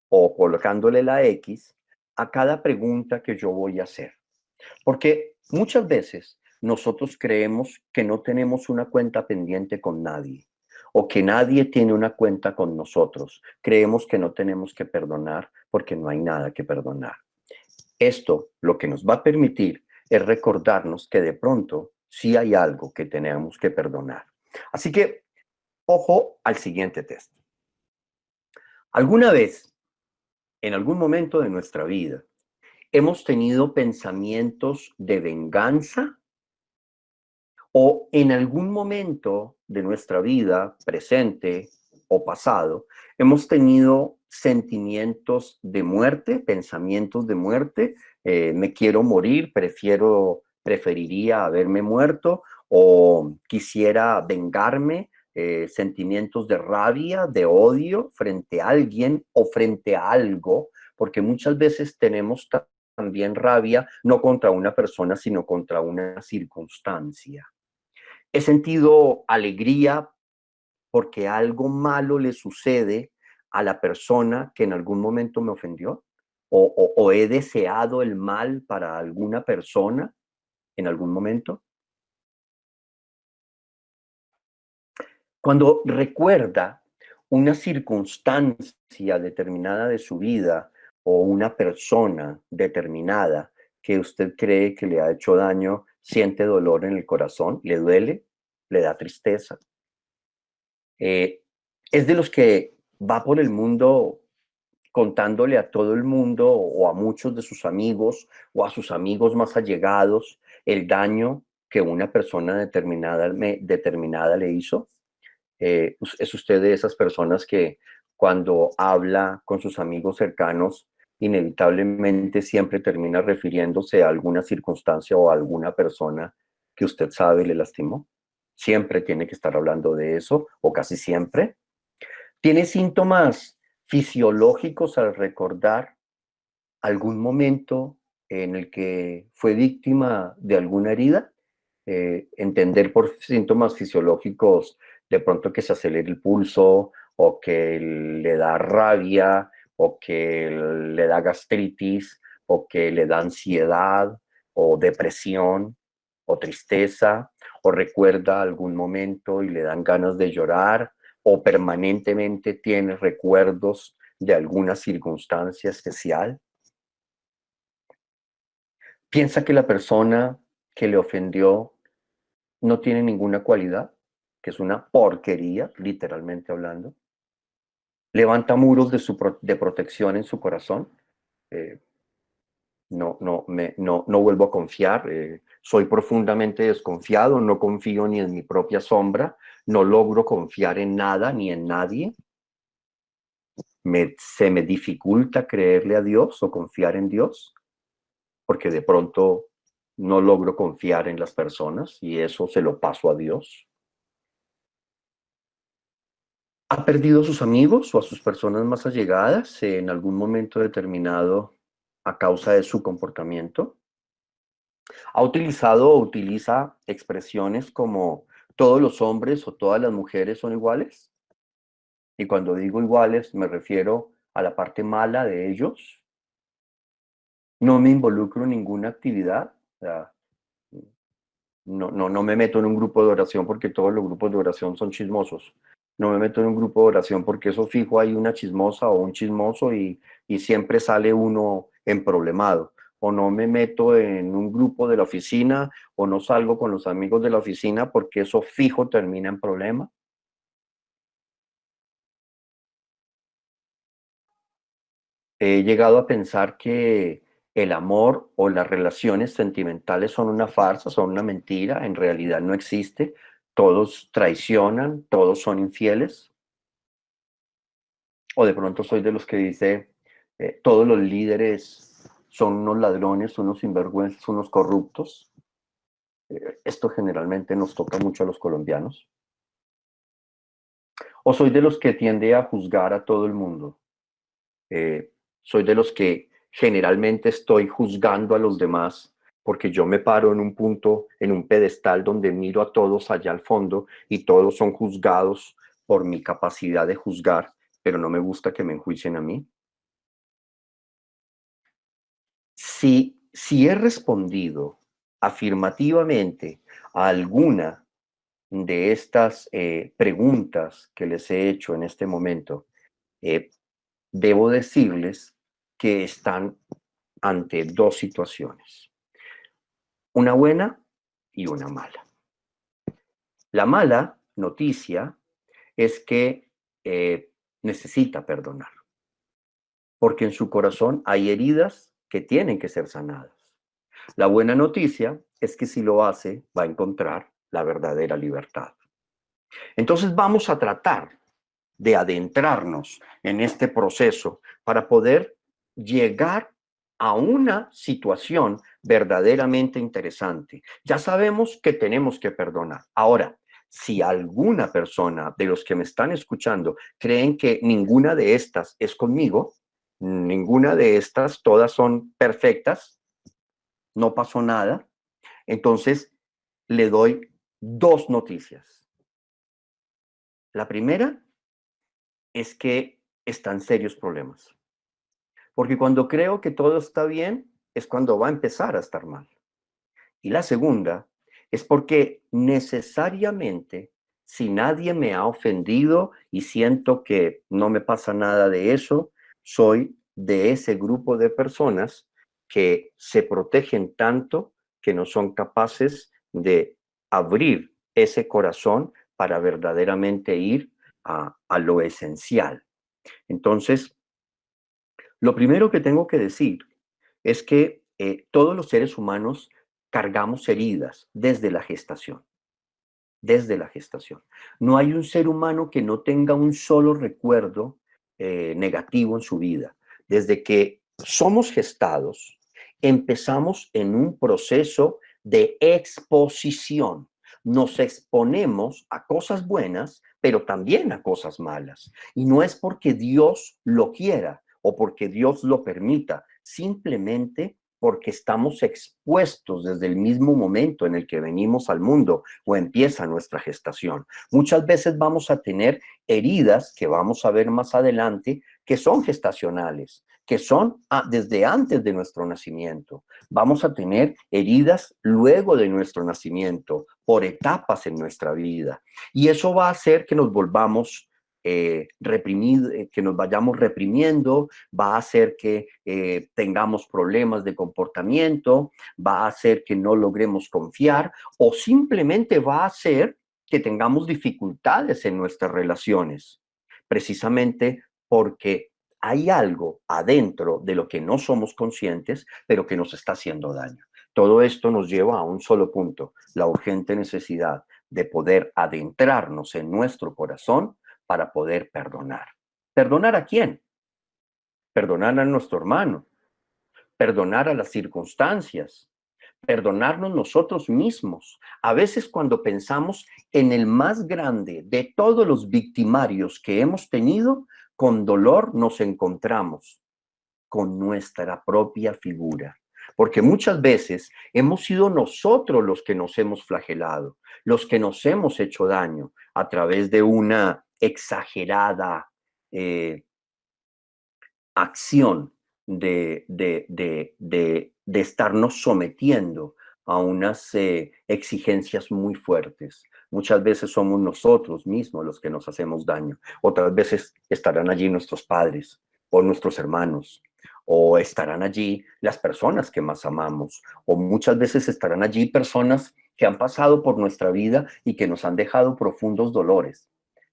o colocándole la X a cada pregunta que yo voy a hacer. Porque muchas veces nosotros creemos que no tenemos una cuenta pendiente con nadie o que nadie tiene una cuenta con nosotros. Creemos que no tenemos que perdonar porque no hay nada que perdonar. Esto lo que nos va a permitir es recordarnos que de pronto sí hay algo que tenemos que perdonar. Así que, ojo al siguiente test. ¿Alguna vez, en algún momento de nuestra vida, hemos tenido pensamientos de venganza? ¿O en algún momento de nuestra vida, presente o pasado, hemos tenido sentimientos de muerte, pensamientos de muerte? Me quiero morir, preferiría haberme muerto, o quisiera vengarme, sentimientos de rabia, de odio frente a alguien o frente a algo, porque muchas veces tenemos también rabia no contra una persona, sino contra una circunstancia. He sentido alegría porque algo malo le sucede a la persona que en algún momento me ofendió, o he deseado el mal para alguna persona en algún momento. Cuando recuerda una circunstancia determinada de su vida o una persona determinada que usted cree que le ha hecho daño, siente dolor en el corazón, le duele, le da tristeza. Es de los que va por el mundo contándole a todo el mundo o a muchos de sus amigos o a sus amigos más allegados el daño que una persona determinada le hizo. ¿Es usted de esas personas que cuando habla con sus amigos cercanos, inevitablemente siempre termina refiriéndose a alguna circunstancia o a alguna persona que usted sabe le lastimó? Siempre tiene que estar hablando de eso, o casi siempre. ¿Tiene síntomas fisiológicos al recordar algún momento en el que fue víctima de alguna herida? Entender por síntomas fisiológicos de pronto que se acelere el pulso, o que le da rabia, o que le da gastritis, o que le da ansiedad, o depresión, o tristeza, o recuerda algún momento y le dan ganas de llorar, o permanentemente tiene recuerdos de alguna circunstancia especial. Piensa que la persona que le ofendió no tiene ninguna cualidad, que es una porquería, literalmente hablando. Levanta muros de protección en su corazón. Eh, no vuelvo a confiar. Soy profundamente desconfiado, no confío ni en mi propia sombra, no logro confiar en nada ni en nadie. Se me dificulta creerle a Dios o confiar en Dios, porque de pronto no logro confiar en las personas y eso se lo paso a Dios. ¿Ha perdido a sus amigos o a sus personas más allegadas en algún momento determinado a causa de su comportamiento? ¿Ha utilizado o utiliza expresiones como todos los hombres o todas las mujeres son iguales? Y cuando digo iguales me refiero a la parte mala de ellos. No me involucro en ninguna actividad. O sea, no me meto en un grupo de oración porque todos los grupos de oración son chismosos. No me meto en un grupo de oración porque eso fijo hay una chismosa o un chismoso y siempre sale uno emproblemado. O no me meto en un grupo de la oficina o no salgo con los amigos de la oficina porque eso fijo termina en problema. He llegado a pensar que el amor o las relaciones sentimentales son una farsa, son una mentira, en realidad no existe. Todos traicionan, todos son infieles. O de pronto soy de los que dice, todos los líderes son unos ladrones, unos sinvergüenzas, unos corruptos. Esto generalmente nos toca mucho a los colombianos. O soy de los que tiende a juzgar a todo el mundo. Soy de los que generalmente estoy juzgando a los demás porque yo me paro en un punto, en un pedestal donde miro a todos allá al fondo y todos son juzgados por mi capacidad de juzgar, pero no me gusta que me enjuicien a mí. Si he respondido afirmativamente a alguna de estas preguntas que les he hecho en este momento, eh, debo decirles que están ante dos situaciones, una buena y una mala. La mala noticia es que necesita perdonar, porque en su corazón hay heridas que tienen que ser sanadas. La buena noticia es que si lo hace, va a encontrar la verdadera libertad. Entonces vamos a tratar de adentrarnos en este proceso para poder llegar a una situación verdaderamente interesante. Ya sabemos que tenemos que perdonar. Ahora, si alguna persona de los que me están escuchando creen que ninguna de estas es conmigo, ninguna de estas, todas son perfectas, no pasó nada, entonces le doy dos noticias. La primera es que están serios problemas. Porque cuando creo que todo está bien, es cuando va a empezar a estar mal. Y la segunda es porque necesariamente, si nadie me ha ofendido y siento que no me pasa nada de eso, soy de ese grupo de personas que se protegen tanto que no son capaces de abrir ese corazón para verdaderamente ir a lo esencial. Entonces, lo primero que tengo que decir es que todos los seres humanos cargamos heridas desde la gestación, desde la gestación. No hay un ser humano que no tenga un solo recuerdo negativo en su vida. Desde que somos gestados, empezamos en un proceso de exposición. Nos exponemos a cosas buenas, pero también a cosas malas. Y no es porque Dios lo quiera o porque Dios lo permita, simplemente porque estamos expuestos desde el mismo momento en el que venimos al mundo o empieza nuestra gestación. Muchas veces vamos a tener heridas que vamos a ver más adelante que son gestacionales, que son desde antes de nuestro nacimiento. Vamos a tener heridas luego de nuestro nacimiento, por etapas en nuestra vida. Y eso va a hacer que nos volvamos que nos vayamos reprimiendo, va a hacer que tengamos problemas de comportamiento, va a hacer que no logremos confiar o simplemente va a hacer que tengamos dificultades en nuestras relaciones, precisamente porque hay algo adentro de lo que no somos conscientes, pero que nos está haciendo daño. Todo esto nos lleva a un solo punto, la urgente necesidad de poder adentrarnos en nuestro corazón para poder perdonar. ¿Perdonar a quién? Perdonar a nuestro hermano, perdonar a las circunstancias, perdonarnos nosotros mismos. A veces cuando pensamos en el más grande de todos los victimarios que hemos tenido, con dolor nos encontramos con nuestra propia figura. Porque muchas veces hemos sido nosotros los que nos hemos flagelado, los que nos hemos hecho daño a través de una exagerada acción de estarnos sometiendo a unas exigencias muy fuertes. Muchas veces somos nosotros mismos los que nos hacemos daño. Otras veces estarán allí nuestros padres o nuestros hermanos, o estarán allí las personas que más amamos, o muchas veces estarán allí personas que han pasado por nuestra vida y que nos han dejado profundos dolores,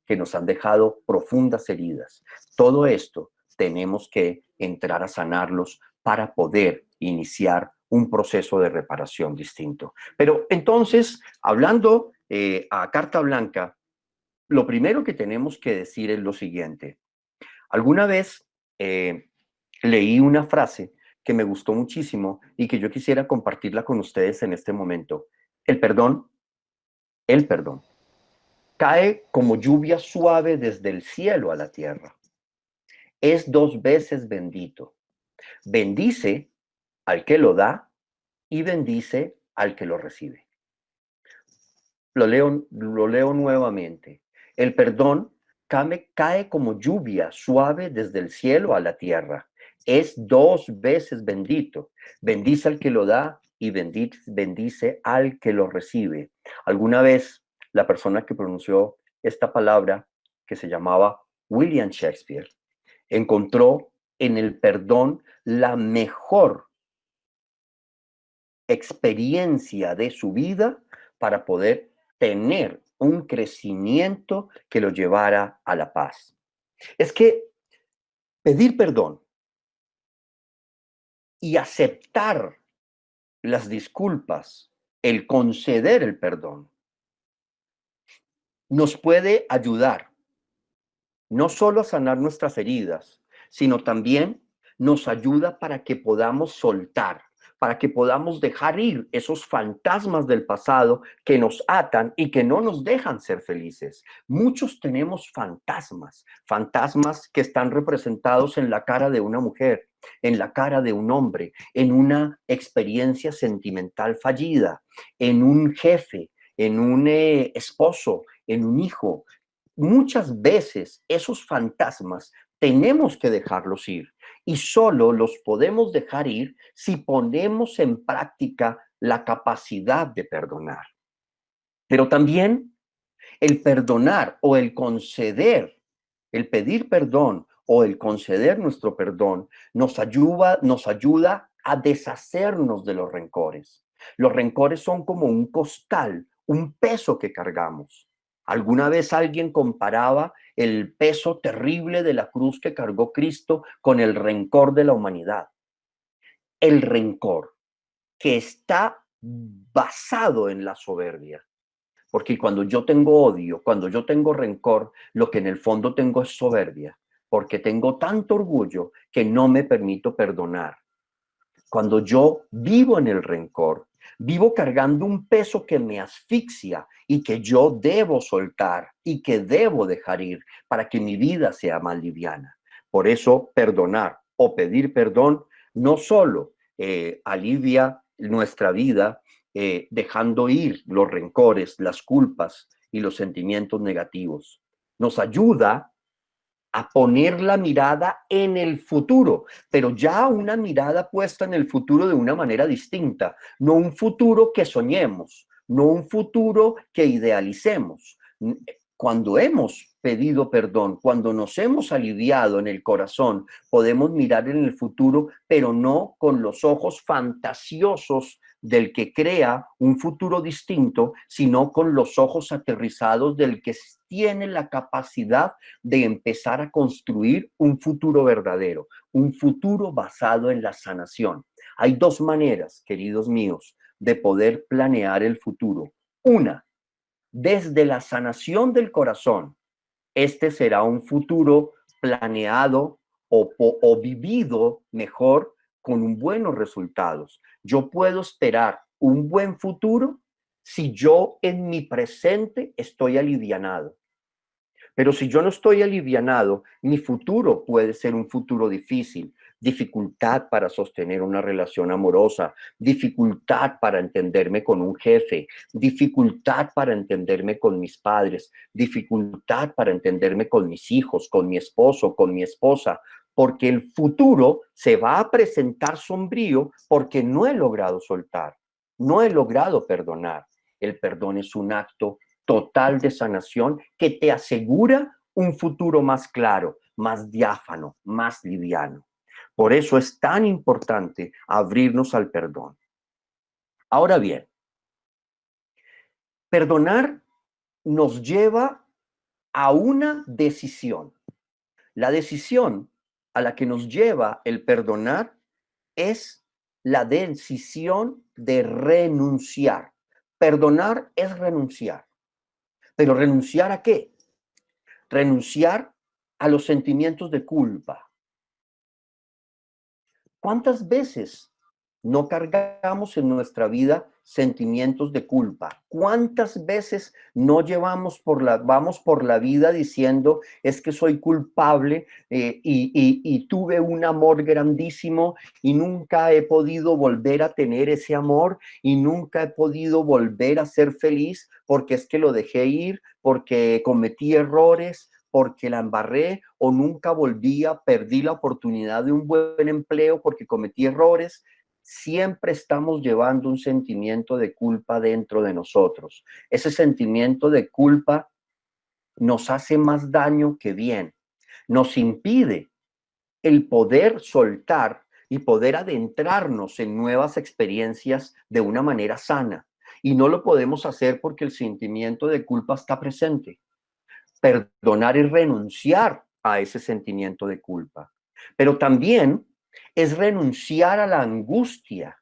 que nos han dejado profundas heridas. Todo esto tenemos que entrar a sanarlos para poder iniciar un proceso de reparación distinto. Pero entonces, hablando a carta blanca, lo primero que tenemos que decir es lo siguiente. Alguna vez leí una frase que me gustó muchísimo y que yo quisiera compartirla con ustedes en este momento. El perdón, cae como lluvia suave desde el cielo a la tierra. Es 2 veces bendito. Bendice al que lo da y bendice al que lo recibe. Lo leo nuevamente. El perdón cae como lluvia suave desde el cielo a la tierra. Es 2 veces bendito. Bendice al que lo da y bendice al que lo recibe. Alguna vez la persona que pronunció esta palabra, que se llamaba William Shakespeare, encontró en el perdón la mejor experiencia de su vida para poder tener un crecimiento que lo llevara a la paz. Es que pedir perdón y aceptar las disculpas, el conceder el perdón, nos puede ayudar no solo a sanar nuestras heridas, sino también nos ayuda para que podamos soltar, para que podamos dejar ir esos fantasmas del pasado que nos atan y que no nos dejan ser felices. Muchos tenemos fantasmas, fantasmas que están representados en la cara de una mujer, en la cara de un hombre, en una experiencia sentimental fallida, en un jefe, en un esposo, en un hijo. Muchas veces esos fantasmas tenemos que dejarlos ir y solo los podemos dejar ir si ponemos en práctica la capacidad de perdonar. Pero también el perdonar o el conceder, el pedir perdón o el conceder nuestro perdón nos ayuda a deshacernos de los rencores. Los rencores son como un costal, un peso que cargamos. Alguna vez alguien comparaba el peso terrible de la cruz que cargó Cristo con el rencor de la humanidad. El rencor que está basado en la soberbia. Porque cuando yo tengo odio, cuando yo tengo rencor, lo que en el fondo tengo es soberbia. Porque tengo tanto orgullo que no me permito perdonar. Cuando yo vivo en el rencor, vivo cargando un peso que me asfixia y que yo debo soltar y que debo dejar ir para que mi vida sea más liviana. Por eso, perdonar o pedir perdón no solo alivia nuestra vida, dejando ir los rencores, las culpas y los sentimientos negativos. Nos ayuda a poner la mirada en el futuro, pero ya una mirada puesta en el futuro de una manera distinta, no un futuro que soñemos, no un futuro que idealicemos. cuando hemos pedido perdón, cuando nos hemos aliviado en el corazón, podemos mirar en el futuro, pero no con los ojos fantasiosos del que crea un futuro distinto, sino con los ojos aterrizados del que tiene la capacidad de empezar a construir un futuro verdadero, un futuro basado en la sanación. Hay dos maneras, queridos míos, de poder planear el futuro. Una, desde la sanación del corazón. Este será un futuro planeado o vivido mejor con buenos resultados. Yo puedo esperar un buen futuro si yo en mi presente estoy alivianado. Pero si yo no estoy alivianado, mi futuro puede ser un futuro difícil. Dificultad para sostener una relación amorosa, dificultad para entenderme con un jefe, dificultad para entenderme con mis padres, dificultad para entenderme con mis hijos, con mi esposo, con mi esposa, porque el futuro se va a presentar sombrío porque no he logrado soltar, no he logrado perdonar. El perdón es un acto total de sanación que te asegura un futuro más claro, más diáfano, más liviano. Por eso es tan importante abrirnos al perdón. Ahora bien, perdonar nos lleva a una decisión. La decisión a la que nos lleva el perdonar es la decisión de renunciar. Perdonar es renunciar. ¿Pero renunciar a qué? Renunciar a los sentimientos de culpa. ¿Cuántas veces no cargamos en nuestra vida sentimientos de culpa? ¿Cuántas veces no vamos por la vida diciendo es que soy culpable y tuve un amor grandísimo y nunca he podido volver a tener ese amor y nunca he podido volver a ser feliz porque es que lo dejé ir, porque cometí errores, porque la embarré o nunca perdí la oportunidad de un buen empleo porque cometí errores? Siempre estamos llevando un sentimiento de culpa dentro de nosotros. Ese sentimiento de culpa nos hace más daño que bien. Nos impide el poder soltar y poder adentrarnos en nuevas experiencias de una manera sana. Y no lo podemos hacer porque el sentimiento de culpa está presente. Perdonar es renunciar a ese sentimiento de culpa, pero también es renunciar a la angustia.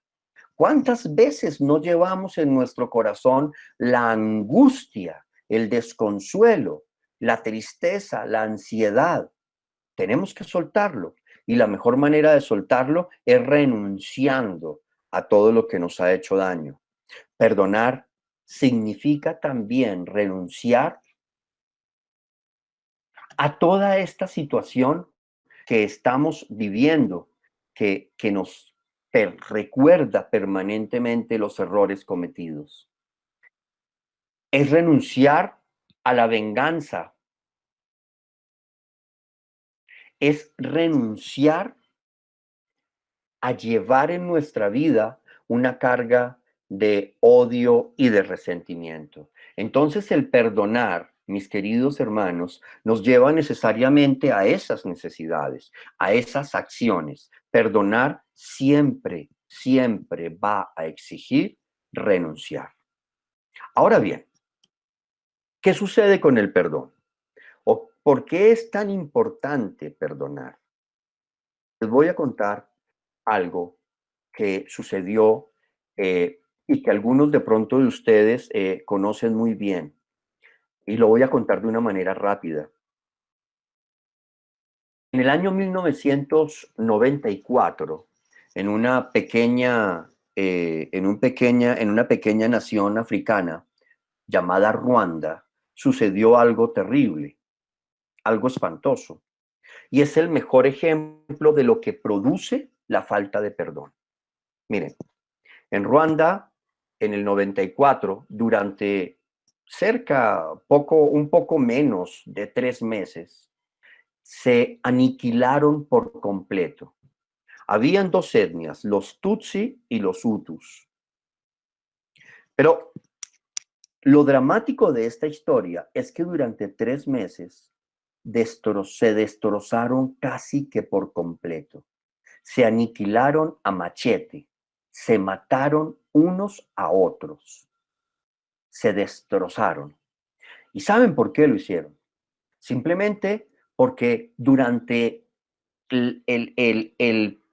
¿Cuántas veces no llevamos en nuestro corazón la angustia, el desconsuelo, la tristeza, la ansiedad? Tenemos que soltarlo y la mejor manera de soltarlo es renunciando a todo lo que nos ha hecho daño. Perdonar significa también renunciar a toda esta situación que estamos viviendo, que nos recuerda permanentemente los errores cometidos. Es renunciar a la venganza, es renunciar a llevar en nuestra vida una carga de odio y de resentimiento. Entonces el perdonar, mis queridos hermanos, nos lleva necesariamente a esas necesidades, a esas acciones. Perdonar siempre, siempre va a exigir renunciar. Ahora bien, ¿qué sucede con el perdón? ¿O por qué es tan importante perdonar? Les voy a contar algo que sucedió y que algunos de pronto de ustedes conocen muy bien. Y lo voy a contar de una manera rápida. En el año 1994, en una pequeña, en una pequeña nación africana llamada Ruanda, sucedió algo terrible, algo espantoso. Y es el mejor ejemplo de lo que produce la falta de perdón. Miren, en Ruanda, en el 94, durante un poco menos de 3 meses, se aniquilaron por completo. Habían dos etnias, los Tutsi y los Hutus. Pero Lo dramático de esta historia es que durante 3 meses se destrozaron casi que por completo. Se aniquilaron a machete, se mataron unos a otros, se destrozaron. ¿Y saben por qué lo hicieron? Simplemente porque durante el, el, el, el,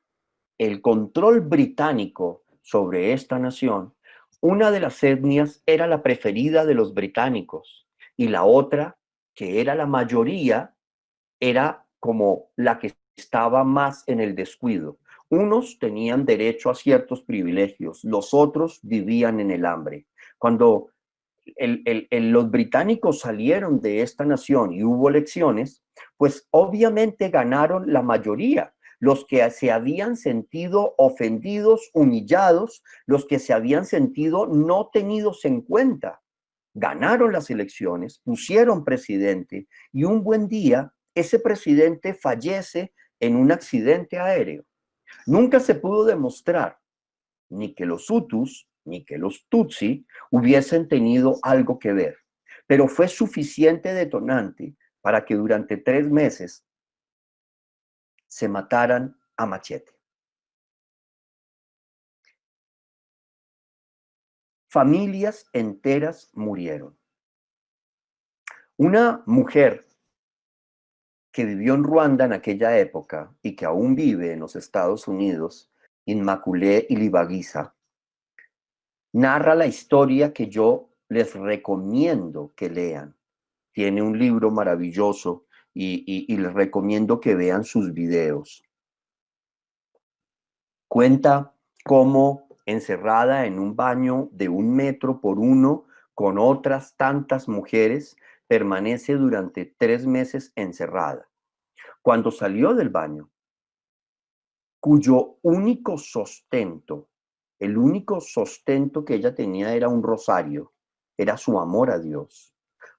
el control británico sobre esta nación, una de las etnias era la preferida de los británicos y la otra, que era la mayoría, era como la que estaba más en el descuido. Unos tenían derecho a ciertos privilegios, los otros vivían en el hambre. Cuando los británicos salieron de esta nación y hubo elecciones, pues obviamente ganaron la mayoría. Los que se habían sentido ofendidos, humillados, los que se habían sentido no tenidos en cuenta, ganaron las elecciones, pusieron presidente y un buen día ese presidente fallece en un accidente aéreo. Nunca se pudo demostrar ni que los Hutus ni que los Tutsi hubiesen tenido algo que ver, pero fue suficiente detonante para que durante 3 meses se mataran a machete. Familias enteras murieron. Una mujer que vivió en Ruanda en aquella época y que aún vive en los Estados Unidos, Immaculée Ilibagiza, narra la historia que yo les recomiendo que lean. Tiene un libro maravilloso y les recomiendo que vean sus videos. Cuenta cómo encerrada en un baño de 1 metro por 1 con otras tantas mujeres, permanece durante 3 meses encerrada. Cuando salió del baño, cuyo único sustento, el único sustento que ella tenía era un rosario, era su amor a Dios.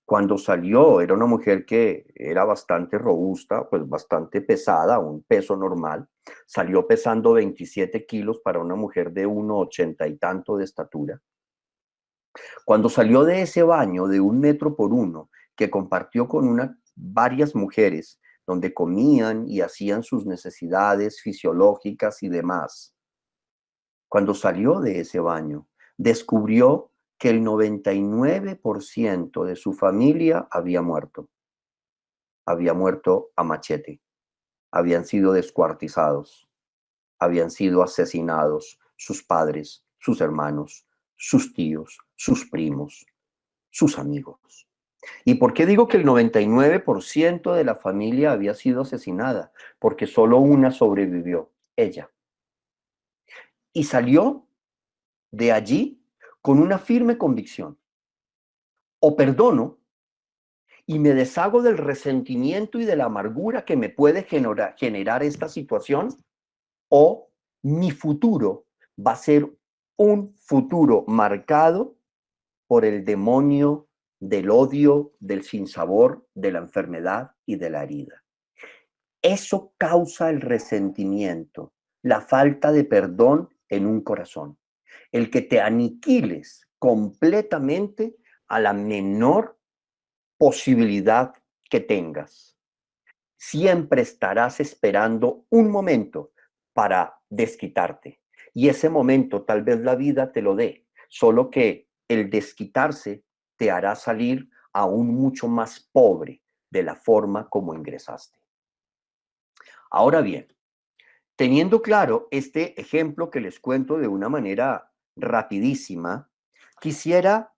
Cuando salió, era una mujer que era bastante robusta, pues bastante pesada, un peso normal. Salió pesando 27 kilos para una mujer de 1,80 y tanto de estatura. Cuando salió de ese baño de 1 metro por 1, que compartió con varias mujeres, donde comían y hacían sus necesidades fisiológicas y demás. Cuando salió de ese baño, descubrió que el 99% de su familia había muerto. Había muerto a machete. Habían sido descuartizados. Habían sido asesinados sus padres, sus hermanos, sus tíos, sus primos, sus amigos. ¿Y por qué digo que el 99% de la familia había sido asesinada? Porque solo una sobrevivió, ella. Y salió de allí con una firme convicción. O perdono y me deshago del resentimiento y de la amargura que me puede generar esta situación, o mi futuro va a ser un futuro marcado por el demonio del odio, del sinsabor, de la enfermedad y de la herida. Eso causa el resentimiento, la falta de perdón en un corazón. El que te aniquiles completamente a la menor posibilidad que tengas. Siempre estarás esperando un momento para desquitarte. Y ese momento tal vez la vida te lo dé, solo que el desquitarse te hará salir aún mucho más pobre de la forma como ingresaste. Ahora bien, teniendo claro este ejemplo que les cuento de una manera rapidísima, quisiera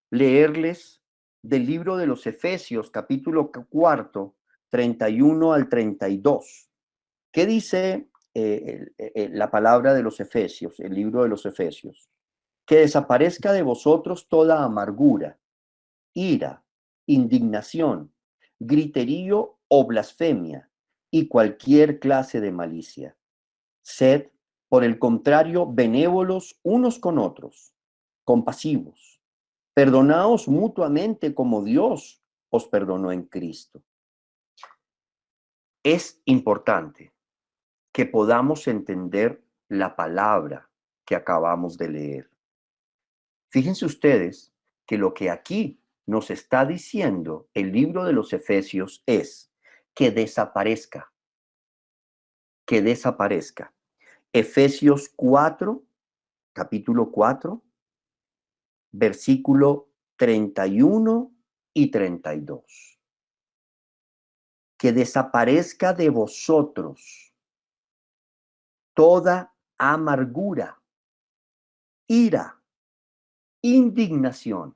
leerles del libro de los Efesios, capítulo 4, 31 al 32. ¿Qué dice la palabra de los Efesios, el libro de los Efesios? Que desaparezca de vosotros toda amargura, ira, indignación, griterío o blasfemia y cualquier clase de malicia. Sed, por el contrario, benévolos unos con otros, compasivos. Perdonaos mutuamente como Dios os perdonó en Cristo. Es importante que podamos entender la palabra que acabamos de leer. Fíjense ustedes que lo que aquí nos está diciendo el libro de los Efesios es que desaparezca, que desaparezca. Efesios 4, capítulo 4, versículo 31 y 32. Que desaparezca de vosotros toda amargura, ira, indignación,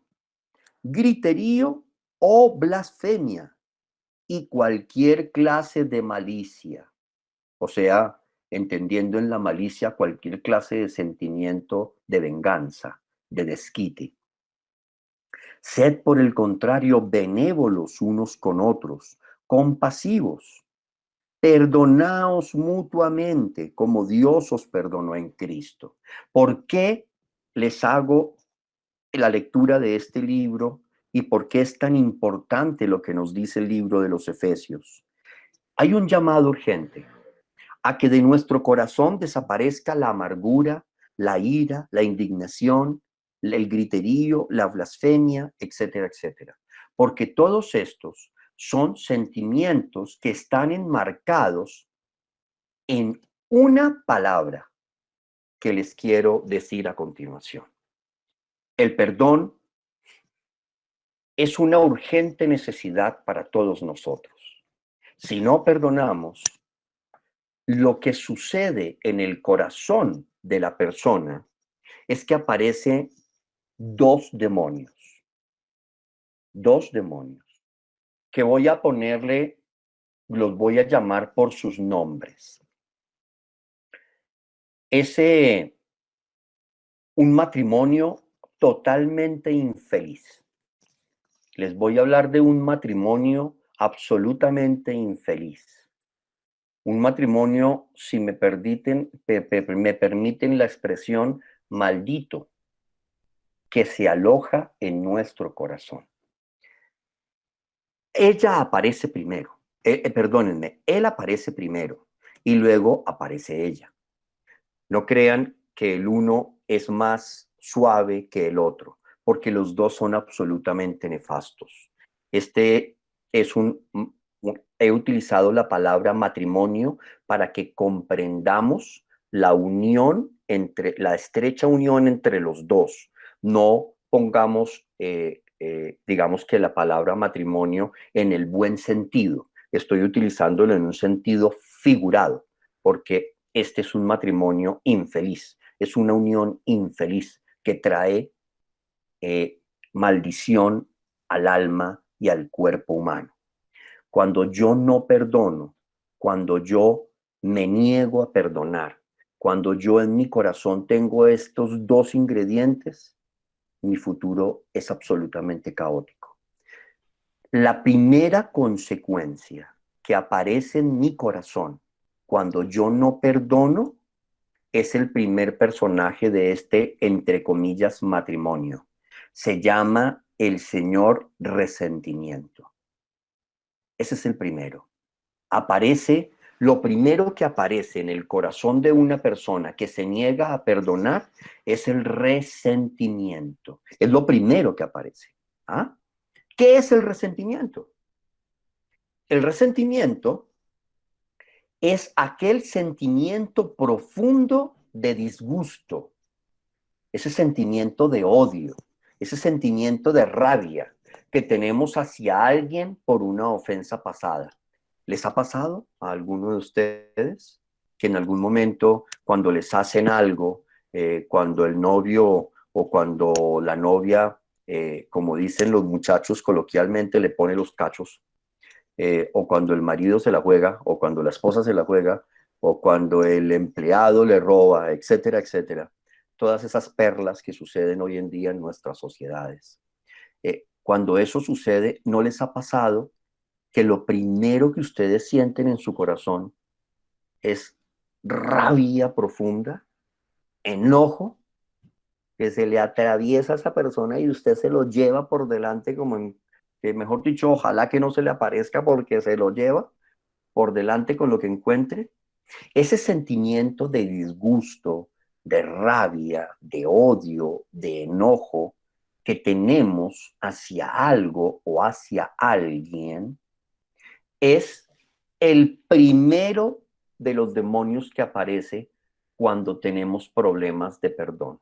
griterío o blasfemia y cualquier clase de malicia. O sea, entendiendo en la malicia cualquier clase de sentimiento de venganza, de desquite. Sed por el contrario benévolos unos con otros, compasivos. Perdonaos mutuamente como Dios os perdonó en Cristo. ¿Por qué les hago la lectura de este libro y por qué es tan importante lo que nos dice el libro de los Efesios? Hay un llamado urgente a que de nuestro corazón desaparezca la amargura, la ira, la indignación, el griterío, la blasfemia, etcétera, etcétera. Porque todos estos son sentimientos que están enmarcados en una palabra que les quiero decir a continuación. El perdón es una urgente necesidad para todos nosotros. Si no perdonamos, lo que sucede en el corazón de la persona es que aparecen dos demonios, que voy a ponerle, los voy a llamar por sus nombres. Un matrimonio totalmente infeliz. Les voy a hablar de un matrimonio absolutamente infeliz. Un matrimonio, si me permiten la expresión, maldito, que se aloja en nuestro corazón. Ella aparece primero, perdónenme, él aparece primero y luego aparece ella. No crean que el uno es más suave que el otro, porque los dos son absolutamente nefastos. Este es he utilizado la palabra matrimonio para que comprendamos la unión la estrecha unión entre los dos. No pongamos, digamos que la palabra matrimonio en el buen sentido. Estoy utilizándolo en un sentido figurado, porque este es un matrimonio infeliz, es una unión infeliz que trae maldición al alma y al cuerpo humano. Cuando yo no perdono, cuando yo me niego a perdonar, cuando yo en mi corazón tengo estos dos ingredientes, mi futuro es absolutamente caótico. La primera consecuencia que aparece en mi corazón cuando yo no perdono es el primer personaje de este, entre comillas, matrimonio. Se llama el señor resentimiento. Ese es el primero. Lo primero que aparece en el corazón de una persona que se niega a perdonar es el resentimiento. Es lo primero que aparece. ¿Ah? ¿Qué es el resentimiento? El resentimiento es aquel sentimiento profundo de disgusto, ese sentimiento de odio, ese sentimiento de rabia que tenemos hacia alguien por una ofensa pasada. ¿Les ha pasado a alguno de ustedes que en algún momento cuando les hacen algo, cuando el novio o cuando la novia, como dicen los muchachos coloquialmente, le pone los cachos, o cuando el marido se la juega, o cuando la esposa se la juega, o cuando el empleado le roba, etcétera, etcétera? Todas esas perlas que suceden hoy en día en nuestras sociedades. Cuando eso sucede, ¿no les ha pasado que lo primero que ustedes sienten en su corazón es rabia profunda, enojo, que se le atraviesa a esa persona y usted se lo lleva por delante que mejor dicho, ojalá que no se le aparezca porque se lo lleva por delante con lo que encuentre? Ese sentimiento de disgusto, de rabia, de odio, de enojo, que tenemos hacia algo o hacia alguien es el primero de los demonios que aparece cuando tenemos problemas de perdón.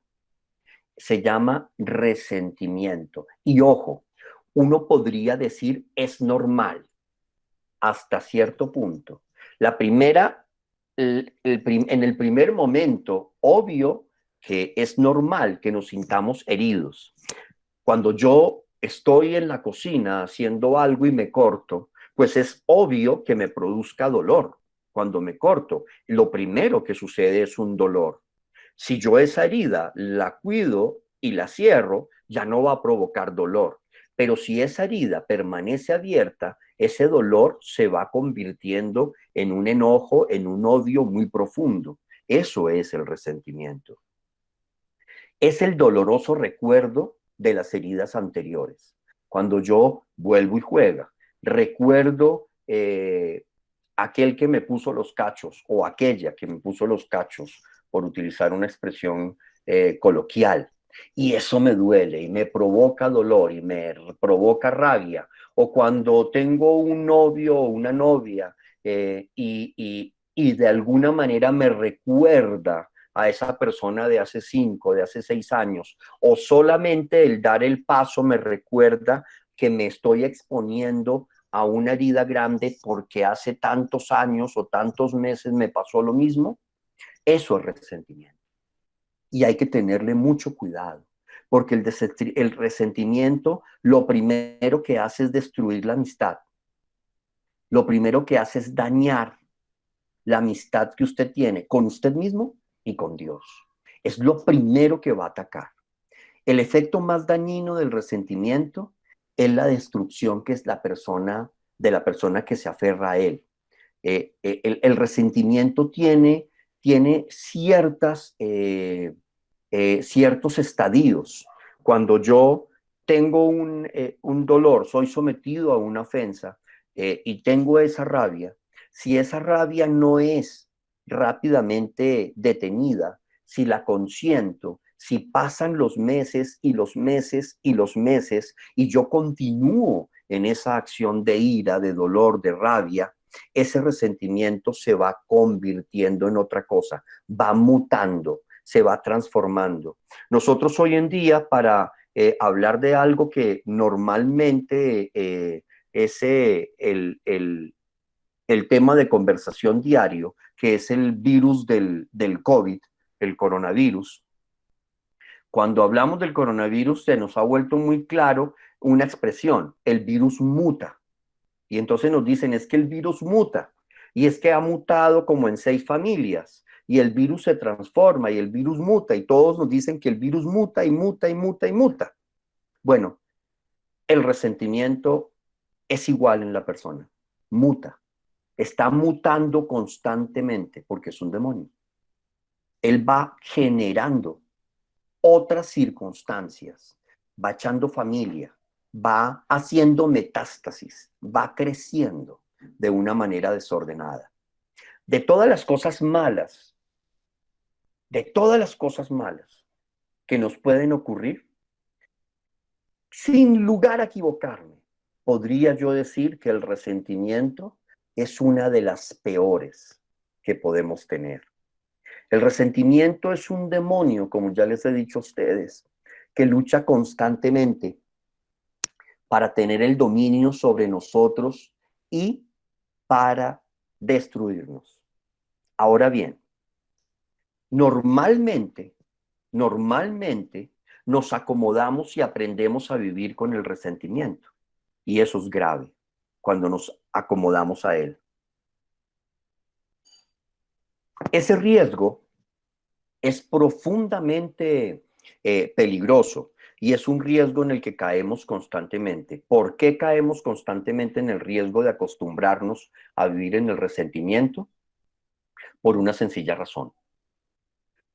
Se llama resentimiento. Y ojo, uno podría decir es normal hasta cierto punto. La primera, en el primer momento, obvio que es normal que nos sintamos heridos. Cuando yo estoy en la cocina haciendo algo y me corto, pues es obvio que me produzca dolor. Cuando me corto, lo primero que sucede es un dolor. Si yo esa herida la cuido y la cierro, ya no va a provocar dolor. Pero si esa herida permanece abierta, ese dolor se va convirtiendo en un enojo, en un odio muy profundo. Eso es el resentimiento. Es el doloroso recuerdo de las heridas anteriores. Cuando yo vuelvo y juega, recuerdo aquel que me puso los cachos o aquella que me puso los cachos, por utilizar una expresión coloquial. Y eso me duele y me provoca dolor y me provoca rabia. O cuando tengo un novio o una novia y de alguna manera me recuerda a esa persona de hace 5, de hace 6 años, o solamente el dar el paso me recuerda que me estoy exponiendo a una herida grande porque hace tantos años o tantos meses me pasó lo mismo, eso es resentimiento. Y hay que tenerle mucho cuidado, porque el resentimiento lo primero que hace es destruir la amistad. Lo primero que hace es dañar la amistad que usted tiene con usted mismo y con Dios. Es lo primero que va a atacar. El efecto más dañino del resentimiento es la destrucción que es de la persona que se aferra a él. El resentimiento tiene ciertos estadios. Cuando yo tengo un dolor, soy sometido a una ofensa y tengo esa rabia, si esa rabia no es rápidamente detenida, si la consiento, si pasan los meses y los meses y los meses y yo continúo en esa acción de ira, de dolor, de rabia, ese resentimiento se va convirtiendo en otra cosa, va mutando, se va transformando. Nosotros hoy en día, para hablar de algo que normalmente es el tema de conversación diario, que es el virus del COVID, el coronavirus. Cuando hablamos del coronavirus, se nos ha vuelto muy claro una expresión: el virus muta. Y entonces nos dicen, es que el virus muta. Y es que ha mutado como en 6 familias. Y el virus se transforma y el virus muta. Y todos nos dicen que el virus muta y muta y muta y muta. Bueno, el resentimiento es igual en la persona. Muta. Está mutando constantemente porque es un demonio. Él va generando otras circunstancias, va echando familia, va haciendo metástasis, va creciendo de una manera desordenada. De todas las cosas malas, de todas las cosas malas que nos pueden ocurrir, sin lugar a equivocarme, podría yo decir que el resentimiento es una de las peores que podemos tener. El resentimiento es un demonio, como ya les he dicho a ustedes, que lucha constantemente para tener el dominio sobre nosotros y para destruirnos. Ahora bien, normalmente nos acomodamos y aprendemos a vivir con el resentimiento. Y eso es grave cuando nos acomodamos a él. Ese riesgo es profundamente peligroso y es un riesgo en el que caemos constantemente. ¿Por qué caemos constantemente en el riesgo de acostumbrarnos a vivir en el resentimiento? Por una sencilla razón.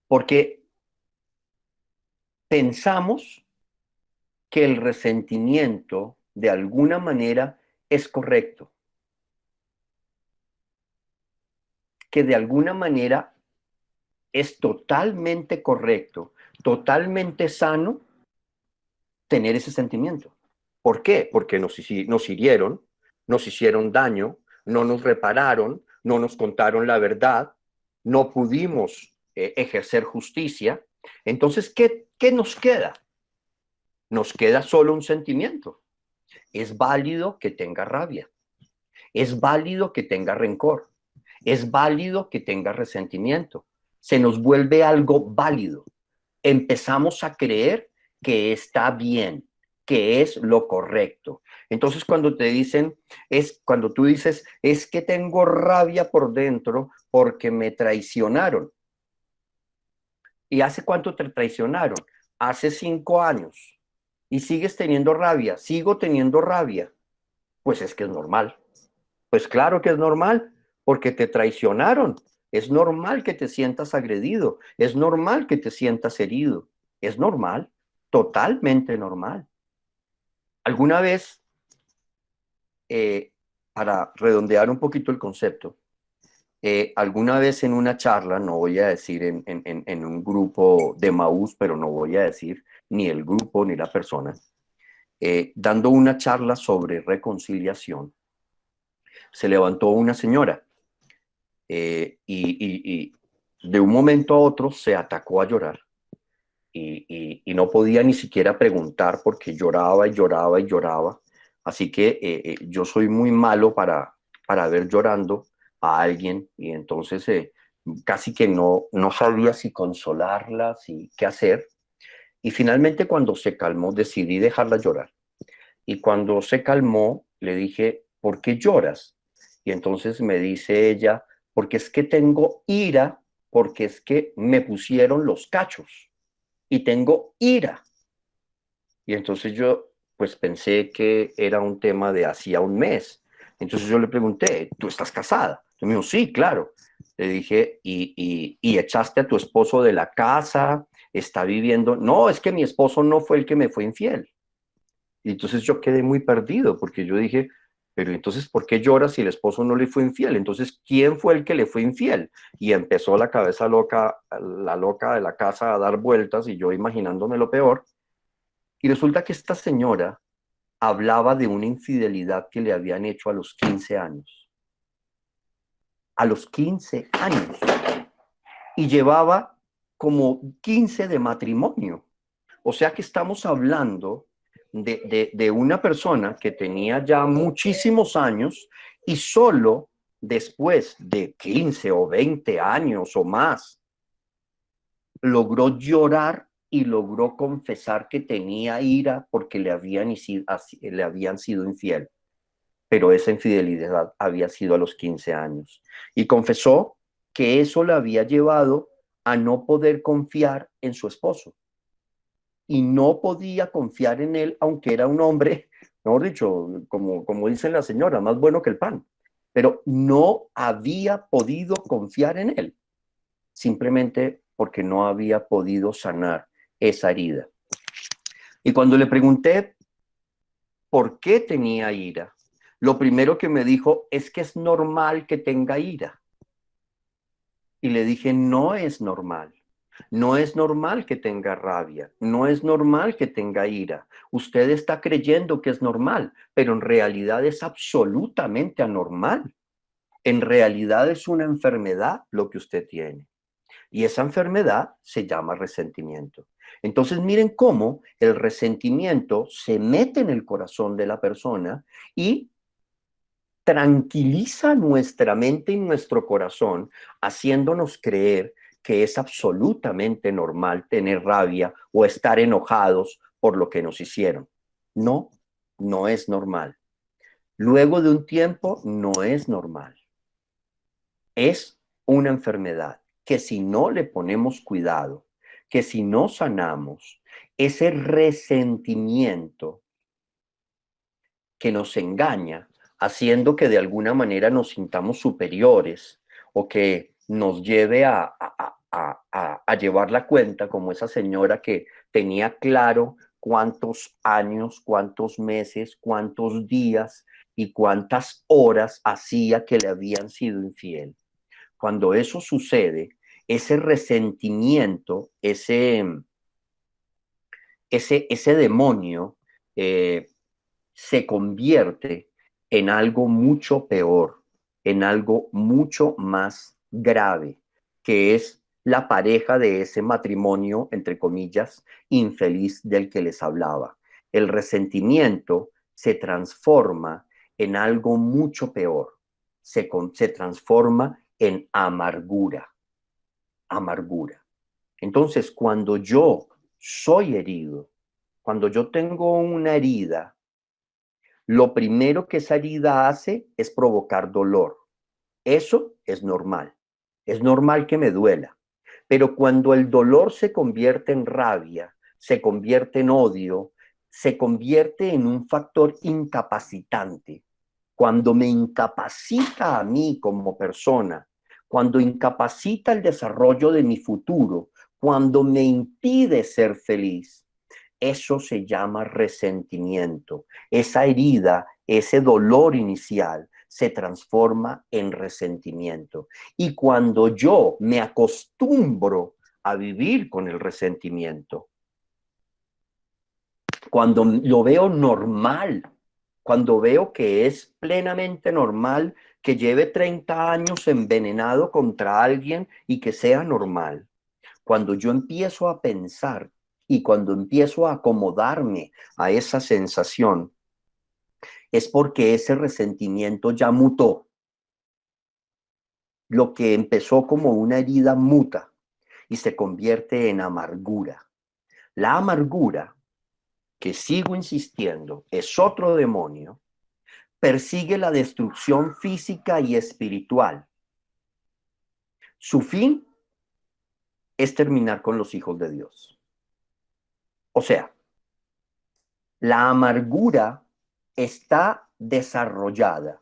Porque pensamos que el resentimiento de alguna manera es correcto, que de alguna manera es totalmente correcto, totalmente sano tener ese sentimiento. ¿Por qué? Porque nos hirieron, nos hicieron daño, no nos repararon, no nos contaron la verdad, no pudimos ejercer justicia. Entonces, ¿qué nos queda? Nos queda solo un sentimiento. Es válido que tenga rabia, es válido que tenga rencor, es válido que tenga resentimiento. Se nos vuelve algo válido. Empezamos a creer que está bien, que es lo correcto. Entonces, cuando tú dices, es que tengo rabia por dentro porque me traicionaron. ¿Y hace cuánto te traicionaron? Hace 5 años. Y sigues teniendo rabia, sigo teniendo rabia. Pues es que es normal. Pues claro que es normal, porque te traicionaron. Es normal que te sientas agredido, es normal que te sientas herido, es normal, totalmente normal. Alguna vez, para redondear un poquito el concepto, alguna vez en una charla, no voy a decir en un grupo de Maús, pero no voy a decir ni el grupo ni la persona, dando una charla sobre reconciliación, se levantó una señora y de un momento a otro se atacó a llorar y no podía ni siquiera preguntar porque lloraba y lloraba y lloraba. Así que yo soy muy malo para ver llorando a alguien y entonces casi que no sabía si consolarla, si qué hacer. Y finalmente cuando se calmó decidí dejarla llorar. Y cuando se calmó le dije, ¿por qué lloras? Y entonces me dice ella, porque es que tengo ira, porque es que me pusieron los cachos y tengo ira. Y entonces yo pues pensé que era un tema de hacía un mes. Entonces yo le pregunté, ¿tú estás casada? Y me dijo, sí, claro. Le dije, ¿y echaste a tu esposo de la casa? ¿Está viviendo? No, es que mi esposo no fue el que me fue infiel. Y entonces yo quedé muy perdido porque yo dije, pero entonces, ¿por qué llora si el esposo no le fue infiel? Entonces, ¿quién fue el que le fue infiel? Y empezó la cabeza loca, la loca de la casa a dar vueltas y yo imaginándome lo peor. Y resulta que esta señora hablaba de una infidelidad que le habían hecho a los 15 años. A los 15 años. Y llevaba como 15 de matrimonio. O sea que estamos hablando de una persona que tenía ya muchísimos años y solo después de 15 o 20 años o más logró llorar y logró confesar que tenía ira porque le habían sido infiel. Pero esa infidelidad había sido a los 15 años. Y confesó que eso le había llevado a no poder confiar en su esposo. Y no podía confiar en él, aunque era un hombre, mejor dicho, como dice la señora, más bueno que el pan. Pero no había podido confiar en él, simplemente porque no había podido sanar esa herida. Y cuando le pregunté por qué tenía ira, lo primero que me dijo es que es normal que tenga ira. Y le dije, no es normal. No es normal que tenga rabia, no es normal que tenga ira. Usted está creyendo que es normal, pero en realidad es absolutamente anormal. En realidad es una enfermedad lo que usted tiene. Y esa enfermedad se llama resentimiento. Entonces miren cómo el resentimiento se mete en el corazón de la persona y tranquiliza nuestra mente y nuestro corazón, haciéndonos creer que es absolutamente normal tener rabia o estar enojados por lo que nos hicieron. No, no es normal. Luego de un tiempo, no es normal. Es una enfermedad que si no le ponemos cuidado, que si no sanamos, ese resentimiento que nos engaña, haciendo que de alguna manera nos sintamos superiores o que nos lleve a llevar la cuenta, como esa señora que tenía claro cuántos años, cuántos meses, cuántos días y cuántas horas hacía que le habían sido infiel. Cuando eso sucede, ese resentimiento, ese demonio se convierte en algo mucho peor, en algo mucho más grave, que es la pareja de ese matrimonio, entre comillas, infeliz del que les hablaba. El resentimiento se transforma en algo mucho peor, se transforma en amargura, amargura. Entonces, cuando yo soy herido, cuando yo tengo una herida, lo primero que esa herida hace es provocar dolor. Eso es normal. Es normal que me duela. Pero cuando el dolor se convierte en rabia, se convierte en odio, se convierte en un factor incapacitante, cuando me incapacita a mí como persona, cuando incapacita el desarrollo de mi futuro, cuando me impide ser feliz, eso se llama resentimiento. Esa herida, ese dolor inicial se transforma en resentimiento. Y cuando yo me acostumbro a vivir con el resentimiento, cuando lo veo normal, cuando veo que es plenamente normal que lleve 30 años envenenado contra alguien y que sea normal, cuando yo empiezo a pensar y cuando empiezo a acomodarme a esa sensación, es porque ese resentimiento ya mutó. Lo que empezó como una herida muta y se convierte en amargura. La amargura, que sigo insistiendo, es otro demonio, persigue la destrucción física y espiritual. Su fin es terminar con los hijos de Dios. O sea, la amargura está desarrollada,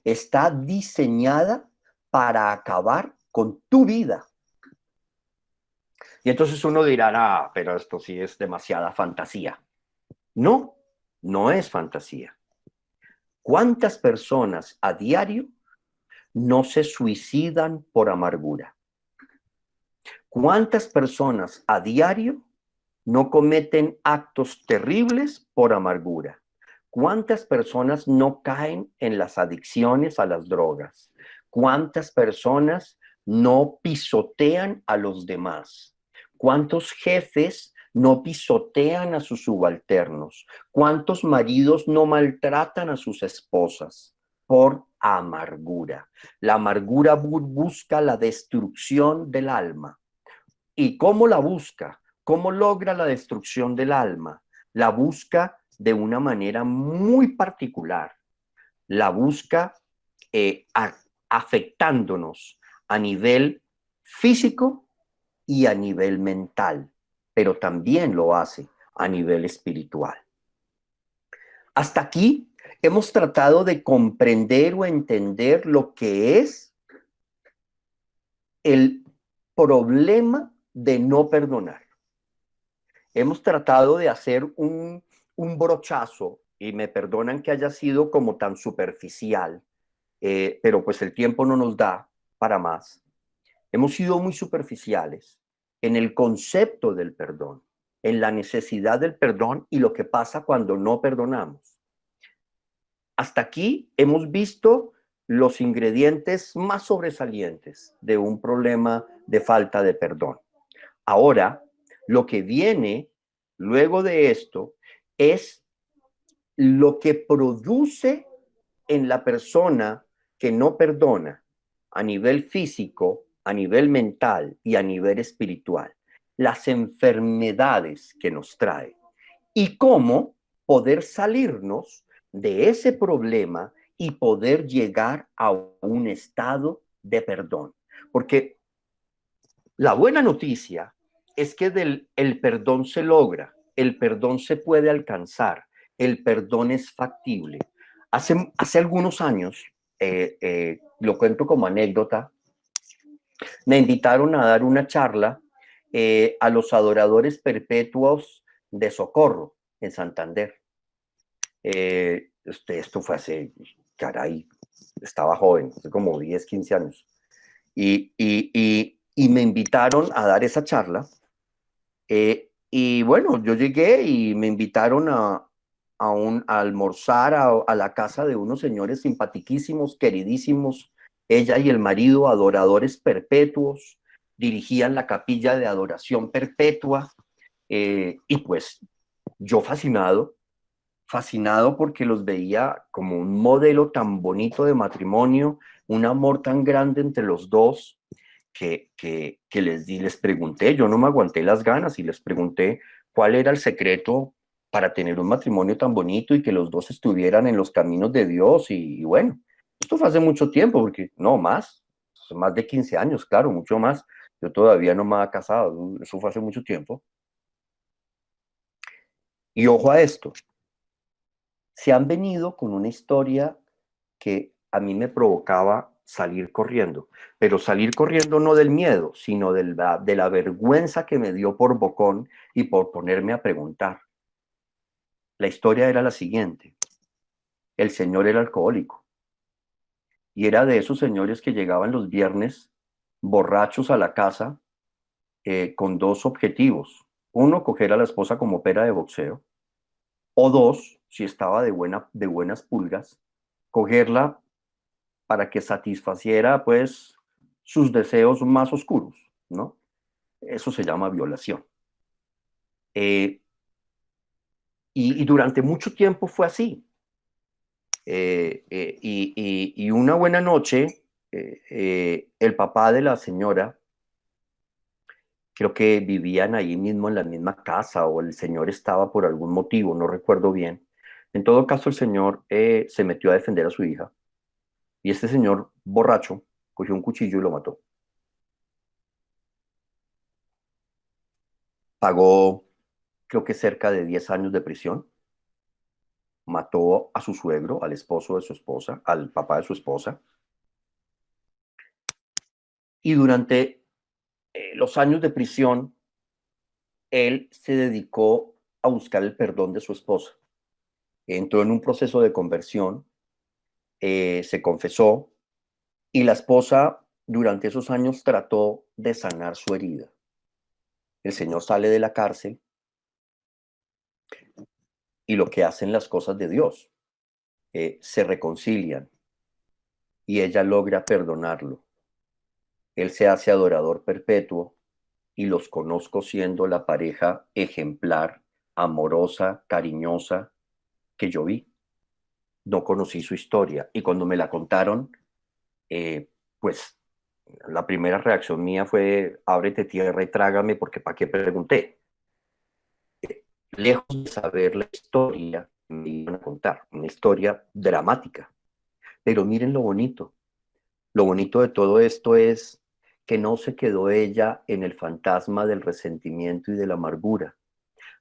está diseñada para acabar con tu vida. Y entonces uno dirá, ah, pero esto sí es demasiada fantasía. No, no es fantasía. ¿Cuántas personas a diario no se suicidan por amargura? ¿Cuántas personas a diario no cometen actos terribles por amargura? ¿Cuántas personas no caen en las adicciones a las drogas? ¿Cuántas personas no pisotean a los demás? ¿Cuántos jefes no pisotean a sus subalternos? ¿Cuántos maridos no maltratan a sus esposas? Por amargura. La amargura busca la destrucción del alma. ¿Y cómo la busca? ¿Cómo logra la destrucción del alma? La busca de una manera muy particular. La busca afectándonos a nivel físico y a nivel mental, pero también lo hace a nivel espiritual. Hasta aquí hemos tratado de comprender o entender lo que es el problema de no perdonar. Hemos tratado de hacer un brochazo, y me perdonan que haya sido como tan superficial, pero pues el tiempo no nos da para más. Hemos sido muy superficiales en el concepto del perdón, en la necesidad del perdón y lo que pasa cuando no perdonamos. Hasta aquí hemos visto los ingredientes más sobresalientes de un problema de falta de perdón. Ahora, lo que viene luego de esto es lo que produce en la persona que no perdona a nivel físico, a nivel mental y a nivel espiritual, las enfermedades que nos trae y cómo poder salirnos de ese problema y poder llegar a un estado de perdón. Porque la buena noticia es que el perdón se logra, el perdón se puede alcanzar, el perdón es factible. Hace algunos años, lo cuento como anécdota, me invitaron a dar una charla a los adoradores perpetuos de Socorro, en Santander. Esto fue hace, caray, estaba joven, hace como 10, 15 años. Y me invitaron a dar esa charla Y bueno, yo llegué y me invitaron a almorzar a la casa de unos señores simpatiquísimos, queridísimos. Ella y el marido, adoradores perpetuos, dirigían la capilla de adoración perpetua. Y pues yo fascinado, fascinado porque los veía como un modelo tan bonito de matrimonio, un amor tan grande entre los dos, que les pregunté, yo no me aguanté las ganas y les pregunté cuál era el secreto para tener un matrimonio tan bonito y que los dos estuvieran en los caminos de Dios. Y bueno, esto fue hace mucho tiempo, porque no más, más de 15 años, claro, mucho más. Yo todavía no me había casado, eso fue hace mucho tiempo. Y ojo a esto, se han venido con una historia que a mí me provocaba salir corriendo, pero salir corriendo no del miedo, sino de la vergüenza que me dio por bocón y por ponerme a preguntar. La historia era la siguiente: el señor era alcohólico y era de esos señores que llegaban los viernes borrachos a la casa, con dos objetivos. Uno, coger a la esposa como pera de boxeo, o dos, si estaba de buenas pulgas, cogerla para que satisfaciera pues sus deseos más oscuros, ¿no? Eso se llama violación. Eh, y durante mucho tiempo fue así. Y una buena noche, el papá de la señora, creo que vivían ahí mismo en la misma casa, o el señor estaba por algún motivo, no recuerdo bien. En todo caso, el señor se metió a defender a su hija, y este señor borracho cogió un cuchillo y lo mató. Pagó, creo que cerca de 10 años de prisión. Mató a su suegro, al esposo de su esposa, al papá de su esposa. Y durante los años de prisión, él se dedicó a buscar el perdón de su esposa. Entró en un proceso de conversión, se confesó, y la esposa durante esos años trató de sanar su herida. El señor sale de la cárcel y lo que hacen las cosas de Dios, se reconcilian y ella logra perdonarlo. Él se hace adorador perpetuo y los conozco siendo la pareja ejemplar, amorosa, cariñosa que yo vi. No conocí su historia y cuando me la contaron, pues la primera reacción mía fue: ábrete tierra y trágame, porque ¿para qué pregunté? Lejos de saber la historia, me iban a contar una historia dramática. Pero miren lo bonito. Lo bonito de todo esto es que no se quedó ella en el fantasma del resentimiento y de la amargura.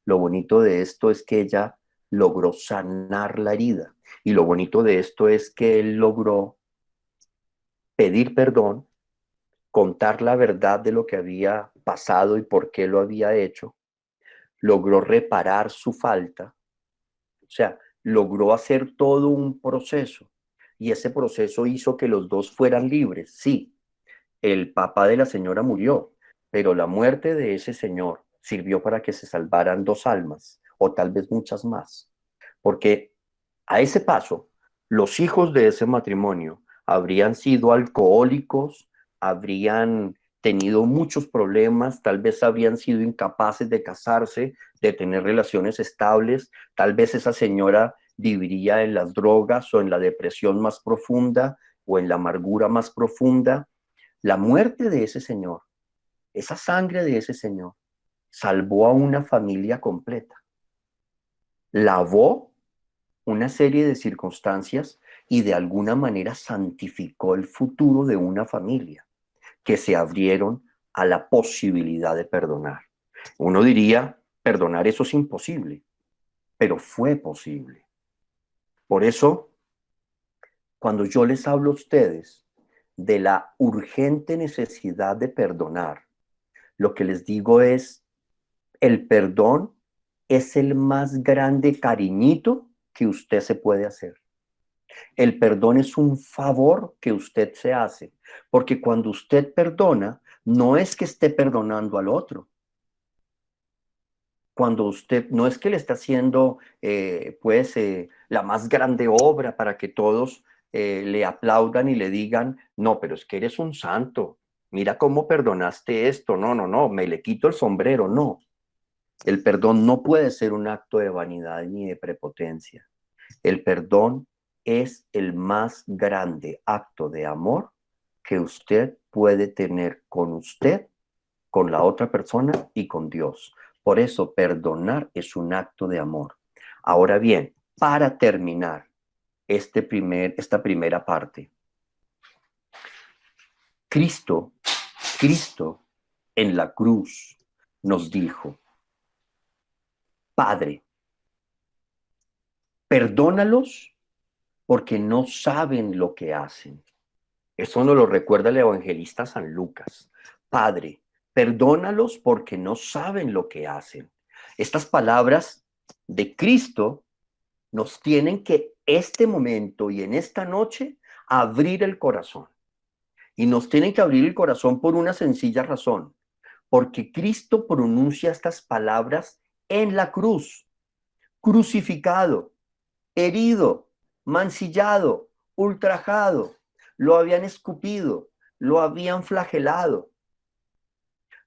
Lo bonito de esto es que ella logró sanar la herida. Y lo bonito de esto es que él logró pedir perdón, contar la verdad de lo que había pasado y por qué lo había hecho. Logró reparar su falta. O sea, logró hacer todo un proceso. Y ese proceso hizo que los dos fueran libres. Sí, el papá de la señora murió, pero la muerte de ese señor sirvió para que se salvaran dos almas, o tal vez muchas más, porque a ese paso, los hijos de ese matrimonio habrían sido alcohólicos, habrían tenido muchos problemas, tal vez habrían sido incapaces de casarse, de tener relaciones estables, tal vez esa señora viviría en las drogas o en la depresión más profunda o en la amargura más profunda. La muerte de ese señor, esa sangre de ese señor, salvó a una familia completa, lavó una serie de circunstancias y de alguna manera santificó el futuro de una familia que se abrieron a la posibilidad de perdonar. Uno diría: perdonar, eso es imposible, pero fue posible. Por eso, cuando yo les hablo a ustedes de la urgente necesidad de perdonar, lo que les digo es: el perdón es el más grande cariñito que usted se puede hacer. El perdón es un favor que usted se hace, porque cuando usted perdona, no es que esté perdonando al otro, cuando usted no es que le está haciendo la más grande obra para que todos le aplaudan y le digan, no, pero es que eres un santo, mira cómo perdonaste esto, no, no, no, me le quito el sombrero, no. El perdón no puede ser un acto de vanidad ni de prepotencia. El perdón es el más grande acto de amor que usted puede tener con usted, con la otra persona y con Dios. Por eso perdonar es un acto de amor. Ahora bien, para terminar esta primera parte, Cristo, Cristo en la cruz nos dijo, Padre, perdónalos porque no saben lo que hacen. Eso nos lo recuerda el evangelista San Lucas. Padre, perdónalos porque no saben lo que hacen. Estas palabras de Cristo nos tienen que este momento y en esta noche abrir el corazón. Y nos tienen que abrir el corazón por una sencilla razón. Porque Cristo pronuncia estas palabras en la cruz, crucificado, herido, mancillado, ultrajado. Lo habían escupido, lo habían flagelado,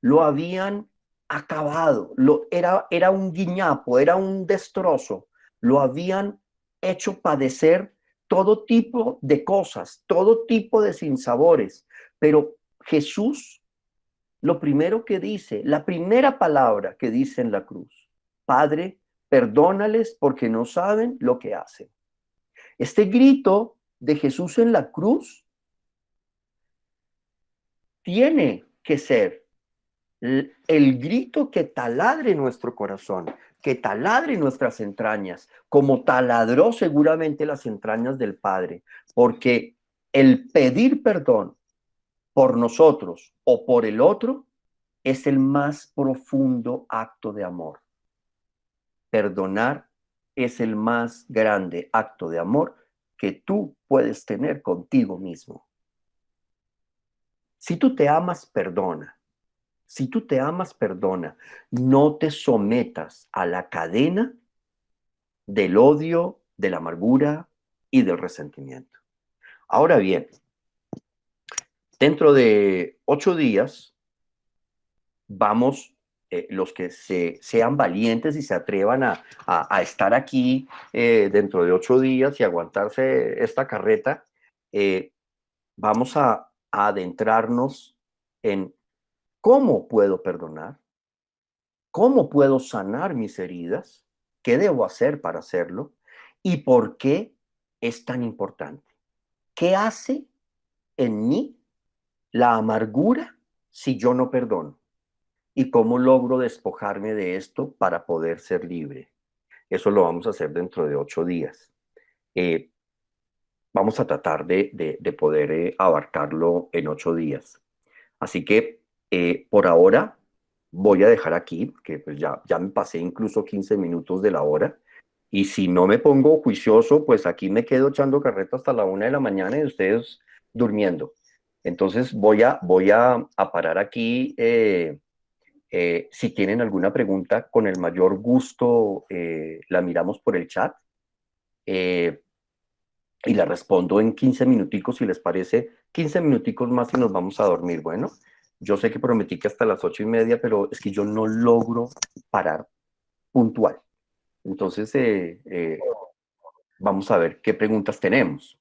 lo habían acabado, era un guiñapo, era un destrozo, lo habían hecho padecer todo tipo de cosas, todo tipo de sinsabores. Pero Jesús, lo primero que dice, la primera palabra que dice en la cruz, Padre, perdónales porque no saben lo que hacen. Este grito de Jesús en la cruz tiene que ser el grito que taladre nuestro corazón, que taladre nuestras entrañas, como taladró seguramente las entrañas del Padre, porque el pedir perdón por nosotros o por el otro es el más profundo acto de amor. Perdonar es el más grande acto de amor que tú puedes tener contigo mismo. Si tú te amas, perdona. Si tú te amas, perdona. No te sometas a la cadena del odio, de la amargura y del resentimiento. Ahora bien, dentro de 8 días, vamos, los que sean valientes y se atrevan a estar aquí dentro de 8 días y aguantarse esta carreta, vamos a adentrarnos en cómo puedo perdonar, cómo puedo sanar mis heridas, qué debo hacer para hacerlo y por qué es tan importante. ¿Qué hace en mí la amargura si yo no perdono? ¿Y cómo logro despojarme de esto para poder ser libre? Eso lo vamos a hacer dentro de 8 días. Vamos a tratar de poder abarcarlo en 8 días. Así que por ahora voy a dejar aquí, que pues ya me pasé incluso 15 minutos de la hora. Y si no me pongo juicioso, pues aquí me quedo echando carreta hasta la 1 de la mañana y ustedes durmiendo. Entonces voy a parar aquí. Si tienen alguna pregunta, con el mayor gusto la miramos por el chat eh, y la respondo en 15 minuticos, si les parece, 15 minuticos más y nos vamos a dormir. Bueno, yo sé que prometí que hasta las 8:30, pero es que yo no logro parar puntual. Entonces, vamos a ver qué preguntas tenemos.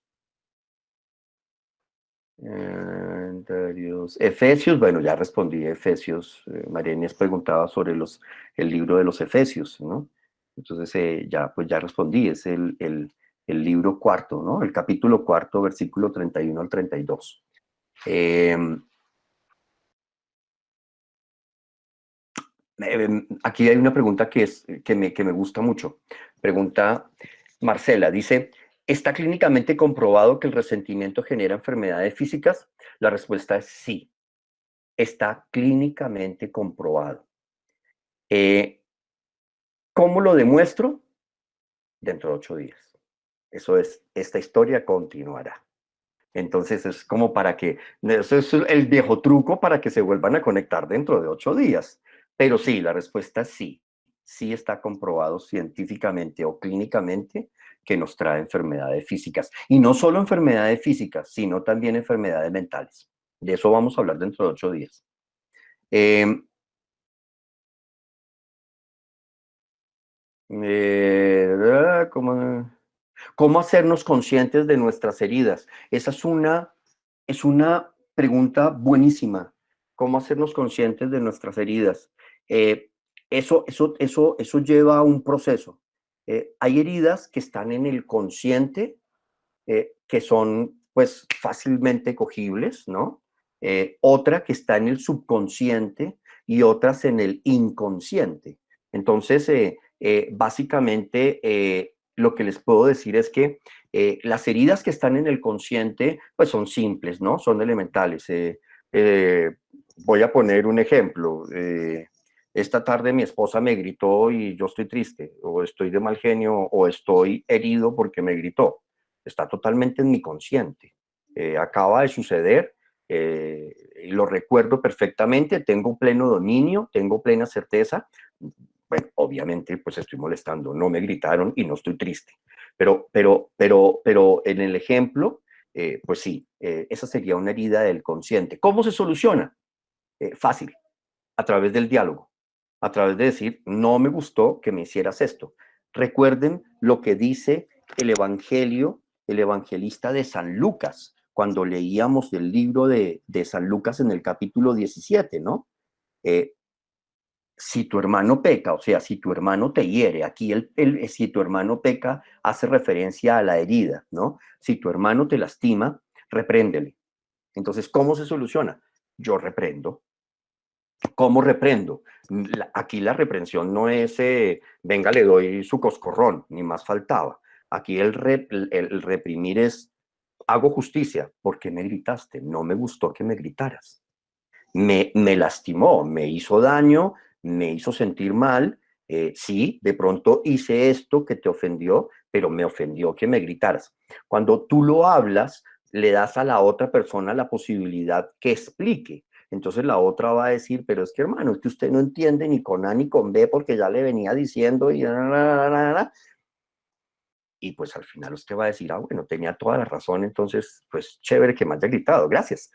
Efesios, bueno, ya respondí Efesios. María Inés preguntaba sobre el libro de los Efesios, ¿no? Entonces, ya respondí, es el libro cuarto, ¿no? El capítulo cuarto, versículo 31 al 32. Aquí hay una pregunta que me gusta mucho. Pregunta Marcela, dice, ¿está clínicamente comprobado que el resentimiento genera enfermedades físicas? La respuesta es sí, está clínicamente comprobado. ¿Cómo lo demuestro? Dentro de 8 días. Eso es, esta historia continuará. Entonces es como eso es el viejo truco para que se vuelvan a conectar dentro de 8 días. Pero sí, la respuesta es sí. sí está comprobado científicamente o clínicamente que nos trae enfermedades físicas. Y no solo enfermedades físicas, sino también enfermedades mentales. De eso vamos a hablar dentro de 8 días. Eh, ¿Cómo? ¿Cómo hacernos conscientes de nuestras heridas? Esa es una pregunta buenísima. ¿Cómo hacernos conscientes de nuestras heridas? Eh, eso lleva a un proceso. Hay heridas que están en el consciente, que son pues fácilmente cogibles, ¿no? Otra que está en el subconsciente y otras en el inconsciente. Entonces, básicamente, lo que les puedo decir es que las heridas que están en el consciente, pues son simples, ¿no? Son elementales. Voy a poner un ejemplo. Esta tarde mi esposa me gritó y yo estoy triste, o estoy de mal genio, o estoy herido porque me gritó. Está totalmente en mi consciente. Acaba de suceder, y lo recuerdo perfectamente, tengo pleno dominio, tengo plena certeza. Bueno, obviamente, pues estoy molestando, no me gritaron y no estoy triste. Pero en el ejemplo, pues sí, esa sería una herida del consciente. ¿Cómo se soluciona? Fácil, a través del diálogo, a través de decir, no me gustó que me hicieras esto. Recuerden lo que dice el Evangelio, el evangelista de San Lucas, cuando leíamos el libro de San Lucas en el capítulo 17, ¿no? Eh, si tu hermano peca, o sea, si tu hermano te hiere, aquí si tu hermano peca hace referencia a la herida, ¿no? Si tu hermano te lastima, repréndele. Entonces, ¿cómo se soluciona? Yo reprendo. ¿Cómo reprendo? Aquí la reprensión no es, venga, le doy su coscorrón, ni más faltaba. Aquí el reprimir es, hago justicia. ¿Por qué me gritaste? No me gustó que me gritaras. Me lastimó, me hizo daño, me hizo sentir mal. Sí, de pronto hice esto que te ofendió, pero me ofendió que me gritaras. Cuando tú lo hablas, le das a la otra persona la posibilidad que explique. Entonces la otra va a decir, pero es que hermano, es que usted no entiende ni con A ni con B porque ya le venía diciendo y pues al final usted va a decir, ah, bueno, tenía toda la razón, entonces, pues chévere que me haya gritado, gracias.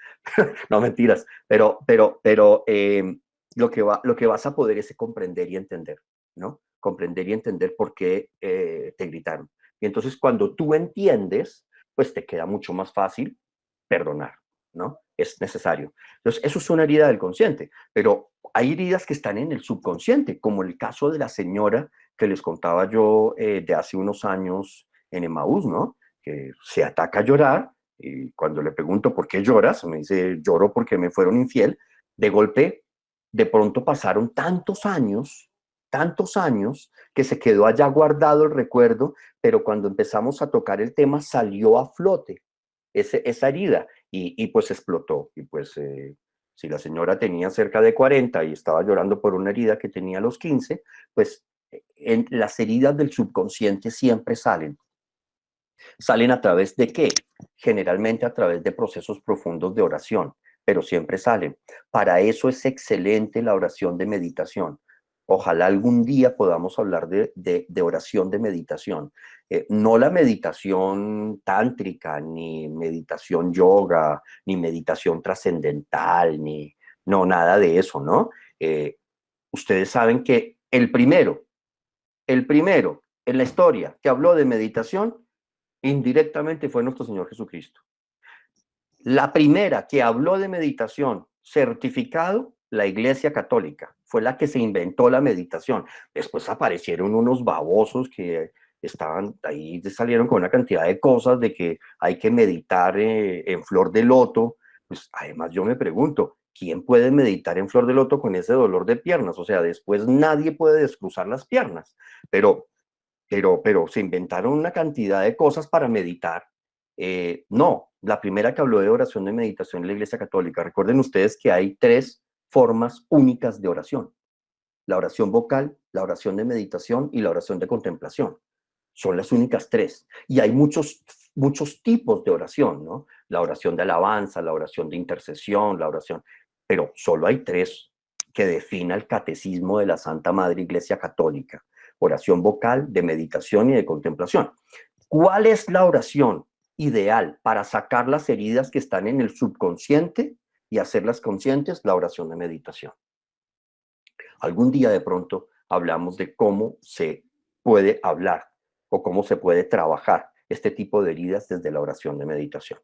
No mentiras, pero lo que vas a poder es comprender y entender, ¿no? Comprender y entender por qué te gritaron. Y entonces cuando tú entiendes, pues te queda mucho más fácil perdonar, ¿no? Es necesario. Entonces, eso es una herida del consciente, pero hay heridas que están en el subconsciente, como el caso de la señora que les contaba yo de hace unos años en Emaús, ¿no? Que se ataca a llorar y cuando le pregunto por qué lloras, me dice, lloro porque me fueron infiel. De golpe, de pronto pasaron tantos años, que se quedó allá guardado el recuerdo, pero cuando empezamos a tocar el tema salió a flote esa herida y pues explotó. Y pues si la señora tenía cerca de 40 y estaba llorando por una herida que tenía a los 15, pues las heridas del subconsciente siempre salen. ¿Salen a través de qué? Generalmente a través de procesos profundos de oración, pero siempre salen. Para eso es excelente la oración de meditación. Ojalá algún día podamos hablar de oración de meditación. No la meditación tántrica, ni meditación yoga, ni meditación trascendental, ni no, nada de eso, ¿no? Ustedes saben que el primero en la historia que habló de meditación indirectamente fue nuestro Señor Jesucristo. La primera que habló de meditación certificado, la Iglesia Católica, fue la que se inventó la meditación. Después aparecieron unos babosos que estaban ahí, salieron con una cantidad de cosas de que hay que meditar en flor de loto. Pues además yo me pregunto, ¿quién puede meditar en flor de loto con ese dolor de piernas? O sea, después nadie puede descruzar las piernas, pero se inventaron una cantidad de cosas para meditar. No, la primera que habló de oración de meditación en la Iglesia Católica. Recuerden ustedes que hay 3 formas únicas de oración: la oración vocal, la oración de meditación y la oración de contemplación. Son las únicas 3. Y hay muchos tipos de oración, ¿no? La oración de alabanza, la oración de intercesión, la oración, pero solo hay 3 que defina el catecismo de la Santa Madre Iglesia Católica. Oración vocal, de meditación y de contemplación. ¿Cuál es la oración ideal para sacar las heridas que están en el subconsciente y hacerlas conscientes? La oración de meditación. Algún día de pronto hablamos de cómo se puede hablar o cómo se puede trabajar este tipo de heridas desde la oración de meditación.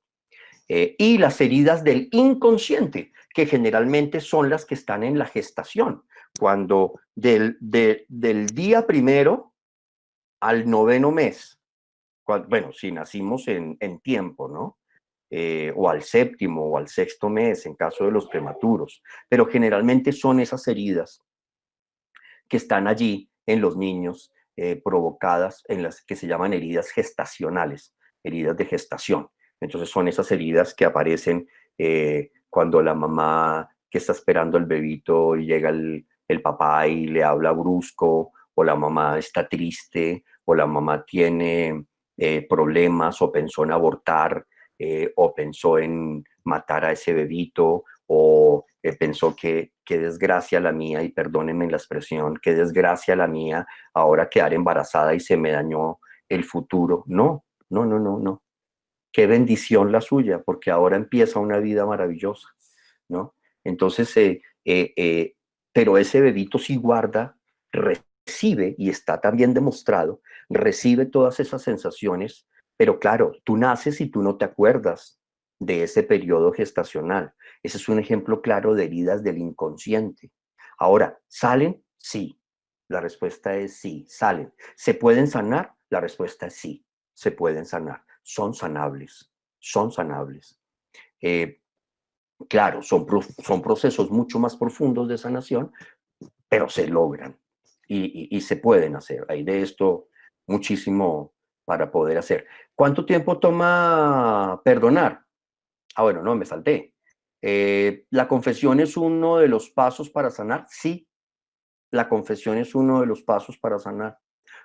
Y las heridas del inconsciente, que generalmente son las que están en la gestación, cuando del día primero al 9º mes, bueno, si nacimos en tiempo, ¿no? O al 7º o al 6º mes, en caso de los prematuros, pero generalmente son esas heridas que están allí en los niños, provocadas en las que se llaman heridas gestacionales, heridas de gestación. Entonces son esas heridas que aparecen cuando la mamá que está esperando al bebito y llega el papá y le habla brusco, o la mamá está triste, o la mamá tiene problemas, o pensó en abortar, o pensó en matar a ese bebito, o pensó que qué desgracia la mía, y perdónenme la expresión, qué desgracia la mía ahora quedar embarazada y se me dañó el futuro. No, no, no, no, no. Qué bendición la suya, porque ahora empieza una vida maravillosa, ¿no? Entonces, pero ese bebito sí guarda, recibe, y está también demostrado, recibe todas esas sensaciones, pero claro, tú naces y tú no te acuerdas de ese periodo gestacional. Ese es un ejemplo claro de heridas del inconsciente. Ahora, ¿salen? Sí. La respuesta es sí, salen. ¿Se pueden sanar? La respuesta es sí, se pueden sanar. Son sanables, son sanables. Claro, son procesos mucho más profundos de sanación, pero se logran y se pueden hacer. Hay de esto muchísimo para poder hacer. ¿Cuánto tiempo toma perdonar? Ah, bueno, no, me salté. ¿La confesión es uno de los pasos para sanar? Sí, la confesión es uno de los pasos para sanar.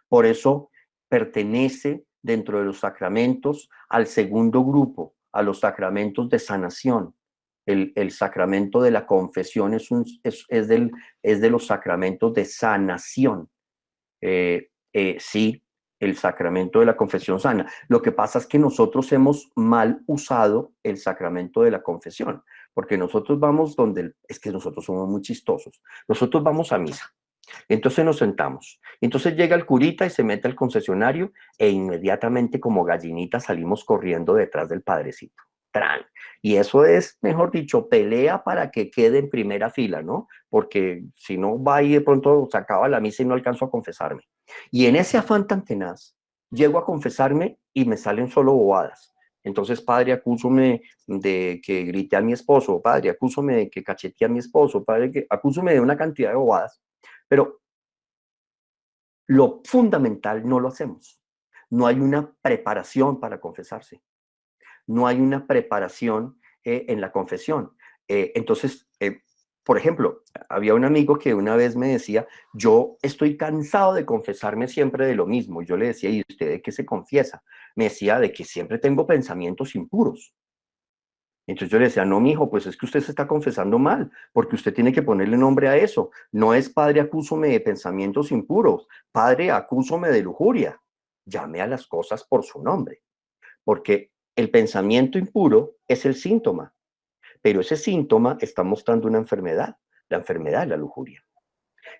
Por eso pertenece dentro de los sacramentos al segundo grupo, a los sacramentos de sanación. El sacramento de la confesión es de los sacramentos de sanación. Sí, el sacramento de la confesión sana. Lo que pasa es que nosotros hemos mal usado el sacramento de la confesión, porque nosotros vamos es que nosotros somos muy chistosos. Nosotros vamos a misa. Entonces nos sentamos. Entonces llega el curita y se mete al confesionario, e inmediatamente como gallinita salimos corriendo detrás del padrecito. ¡Tran! Y eso es, mejor dicho, pelea para que quede en primera fila, ¿no? Porque si no va y de pronto se acaba la misa y no alcanzo a confesarme. Y en ese afán tan tenaz, llego a confesarme y me salen solo bobadas. Entonces, padre, acúsome de que grité a mi esposo, padre, acúsome de que cacheteé a mi esposo, padre, acúsome de una cantidad de bobadas. Pero lo fundamental no lo hacemos. No hay una preparación para confesarse. No hay una preparación en la confesión. Entonces, por ejemplo, había un amigo que una vez me decía, yo estoy cansado de confesarme siempre de lo mismo. Y yo le decía, ¿y usted de qué se confiesa? Me decía, de que siempre tengo pensamientos impuros. Entonces yo le decía, no, mijo, pues es que usted se está confesando mal, porque usted tiene que ponerle nombre a eso. No es padre, acúsome de pensamientos impuros, padre, acúsome de lujuria. Llame a las cosas por su nombre, porque el pensamiento impuro es el síntoma, pero ese síntoma está mostrando una enfermedad, la enfermedad de la lujuria.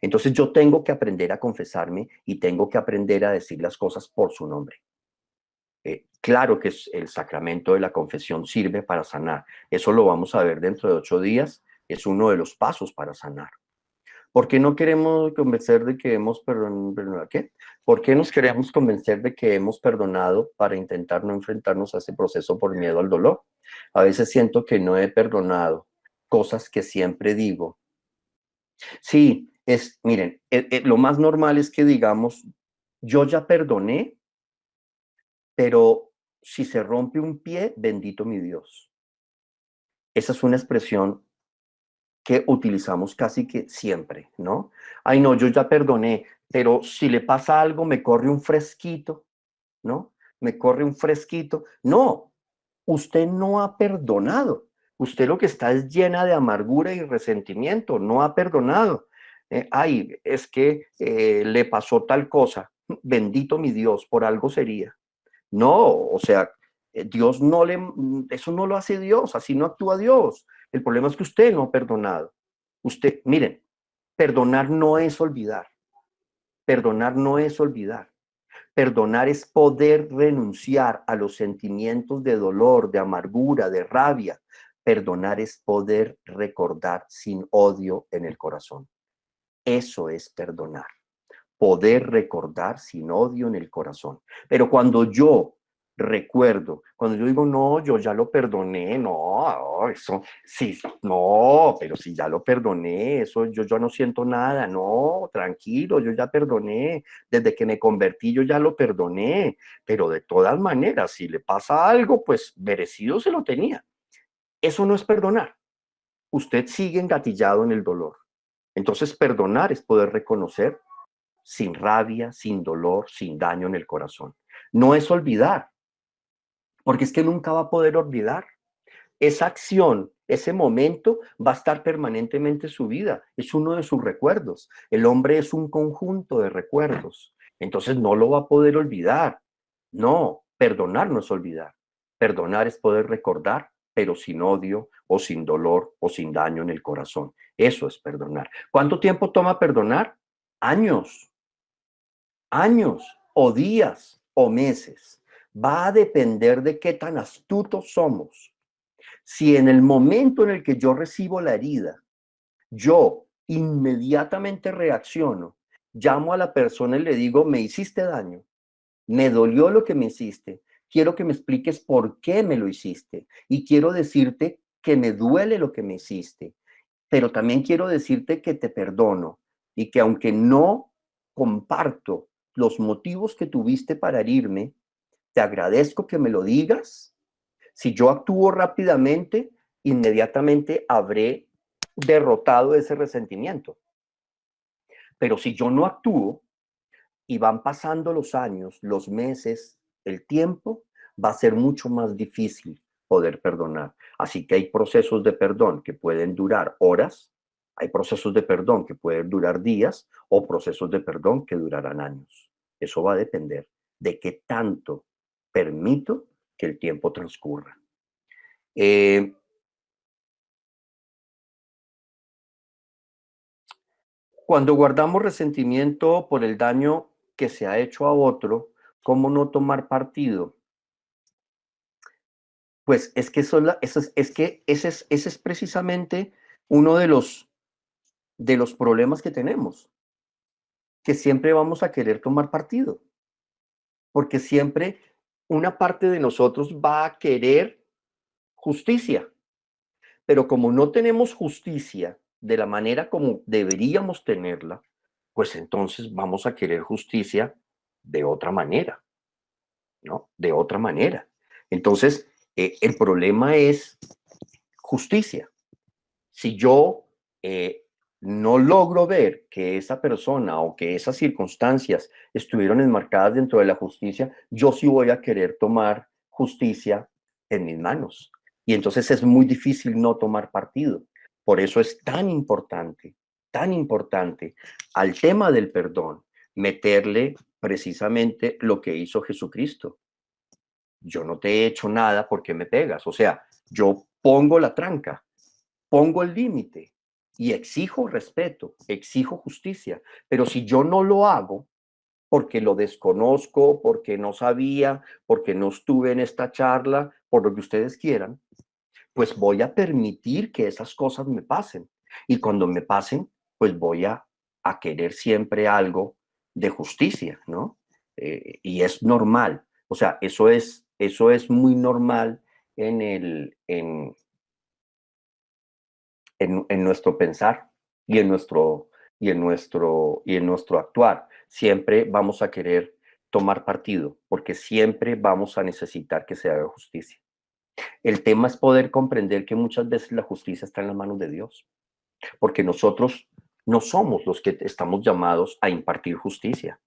Entonces yo tengo que aprender a confesarme y tengo que aprender a decir las cosas por su nombre. Claro que el sacramento de la confesión sirve para sanar. Eso lo vamos a ver dentro de 8 días. Es uno de los pasos para sanar. ¿Por qué no queremos convencer de que hemos perdonado? ¿Qué? ¿Por qué nos queremos convencer de que hemos perdonado para intentar no enfrentarnos a ese proceso por miedo al dolor? A veces siento que no he perdonado cosas que siempre digo. Sí, miren, lo más normal es que digamos, yo ya perdoné, pero si se rompe un pie, bendito mi Dios. Esa es una expresión que utilizamos casi que siempre, ¿no? Ay, no, yo ya perdoné, pero si le pasa algo, me corre un fresquito, ¿no? Me corre un fresquito. No, usted no ha perdonado. Usted lo que está es llena de amargura y resentimiento, no ha perdonado. Ay, es que le pasó tal cosa. Bendito mi Dios, por algo sería. No, o sea, Dios no le, eso no lo hace Dios, así no actúa Dios. El problema es que usted no ha perdonado. Usted, miren, perdonar no es olvidar. Perdonar no es olvidar. Perdonar es poder renunciar a los sentimientos de dolor, de amargura, de rabia. Perdonar es poder recordar sin odio en el corazón. Eso es perdonar. Poder recordar sin odio en el corazón. Pero cuando yo recuerdo, cuando yo digo, no, yo ya lo perdoné, no, eso, sí, no, pero si ya lo perdoné, eso yo ya no siento nada, no, tranquilo, yo ya perdoné, desde que me convertí yo ya lo perdoné, pero de todas maneras, si le pasa algo, pues merecido se lo tenía. Eso no es perdonar. Usted sigue engatillado en el dolor. Entonces, perdonar es poder reconocer sin rabia, sin dolor, sin daño en el corazón. No es olvidar, porque es que nunca va a poder olvidar. Esa acción, ese momento va a estar permanentemente en su vida, es uno de sus recuerdos. El hombre es un conjunto de recuerdos, entonces no lo va a poder olvidar. No, perdonar no es olvidar. Perdonar es poder recordar, pero sin odio o sin dolor o sin daño en el corazón. Eso es perdonar. ¿Cuánto tiempo toma perdonar? Años, años o días o meses. Va a depender de qué tan astutos somos. Si en el momento en el que yo recibo la herida, yo inmediatamente reacciono, llamo a la persona y le digo, me hiciste daño, me dolió lo que me hiciste, quiero que me expliques por qué me lo hiciste y quiero decirte que me duele lo que me hiciste, pero también quiero decirte que te perdono y que aunque no comparto los motivos que tuviste para herirme, te agradezco que me lo digas. Si yo actúo rápidamente, inmediatamente habré derrotado ese resentimiento. Pero si yo no actúo y van pasando los años, los meses, el tiempo, va a ser mucho más difícil poder perdonar. Así que hay procesos de perdón que pueden durar horas, hay procesos de perdón que pueden durar días o procesos de perdón que durarán años. Eso va a depender de qué tanto permito que el tiempo transcurra. Eh, Cuando guardamos resentimiento por el daño que se ha hecho a otro, ¿cómo no tomar partido? Pues es que, ese es precisamente uno de los problemas que tenemos, que siempre vamos a querer tomar partido, porque siempre una parte de nosotros va a querer justicia, pero como no tenemos justicia de la manera como deberíamos tenerla, pues entonces vamos a querer justicia de otra manera. ¿No? De otra manera. Entonces, el problema es justicia. Si yo no logro ver que esa persona o que esas circunstancias estuvieron enmarcadas dentro de la justicia, yo sí voy a querer tomar justicia en mis manos. Y entonces es muy difícil no tomar partido. Por eso es tan importante al tema del perdón, meterle precisamente lo que hizo Jesucristo. Yo no te he hecho nada, ¿por qué me pegas? O sea, yo pongo la tranca, pongo el límite y exijo respeto, exijo justicia. Pero si yo no lo hago porque lo desconozco, porque no sabía, porque no estuve en esta charla, por lo que ustedes quieran, pues voy a permitir que esas cosas me pasen. Y cuando me pasen, pues voy a querer siempre algo de justicia, ¿no? Y es normal. O sea, eso es muy normal en, en nuestro pensar y en y en nuestro actuar. Siempre vamos a querer tomar partido porque siempre vamos a necesitar que se haga justicia. El tema es poder comprender que muchas veces la justicia está en las manos de Dios, porque nosotros no somos los que estamos llamados a impartir justicia.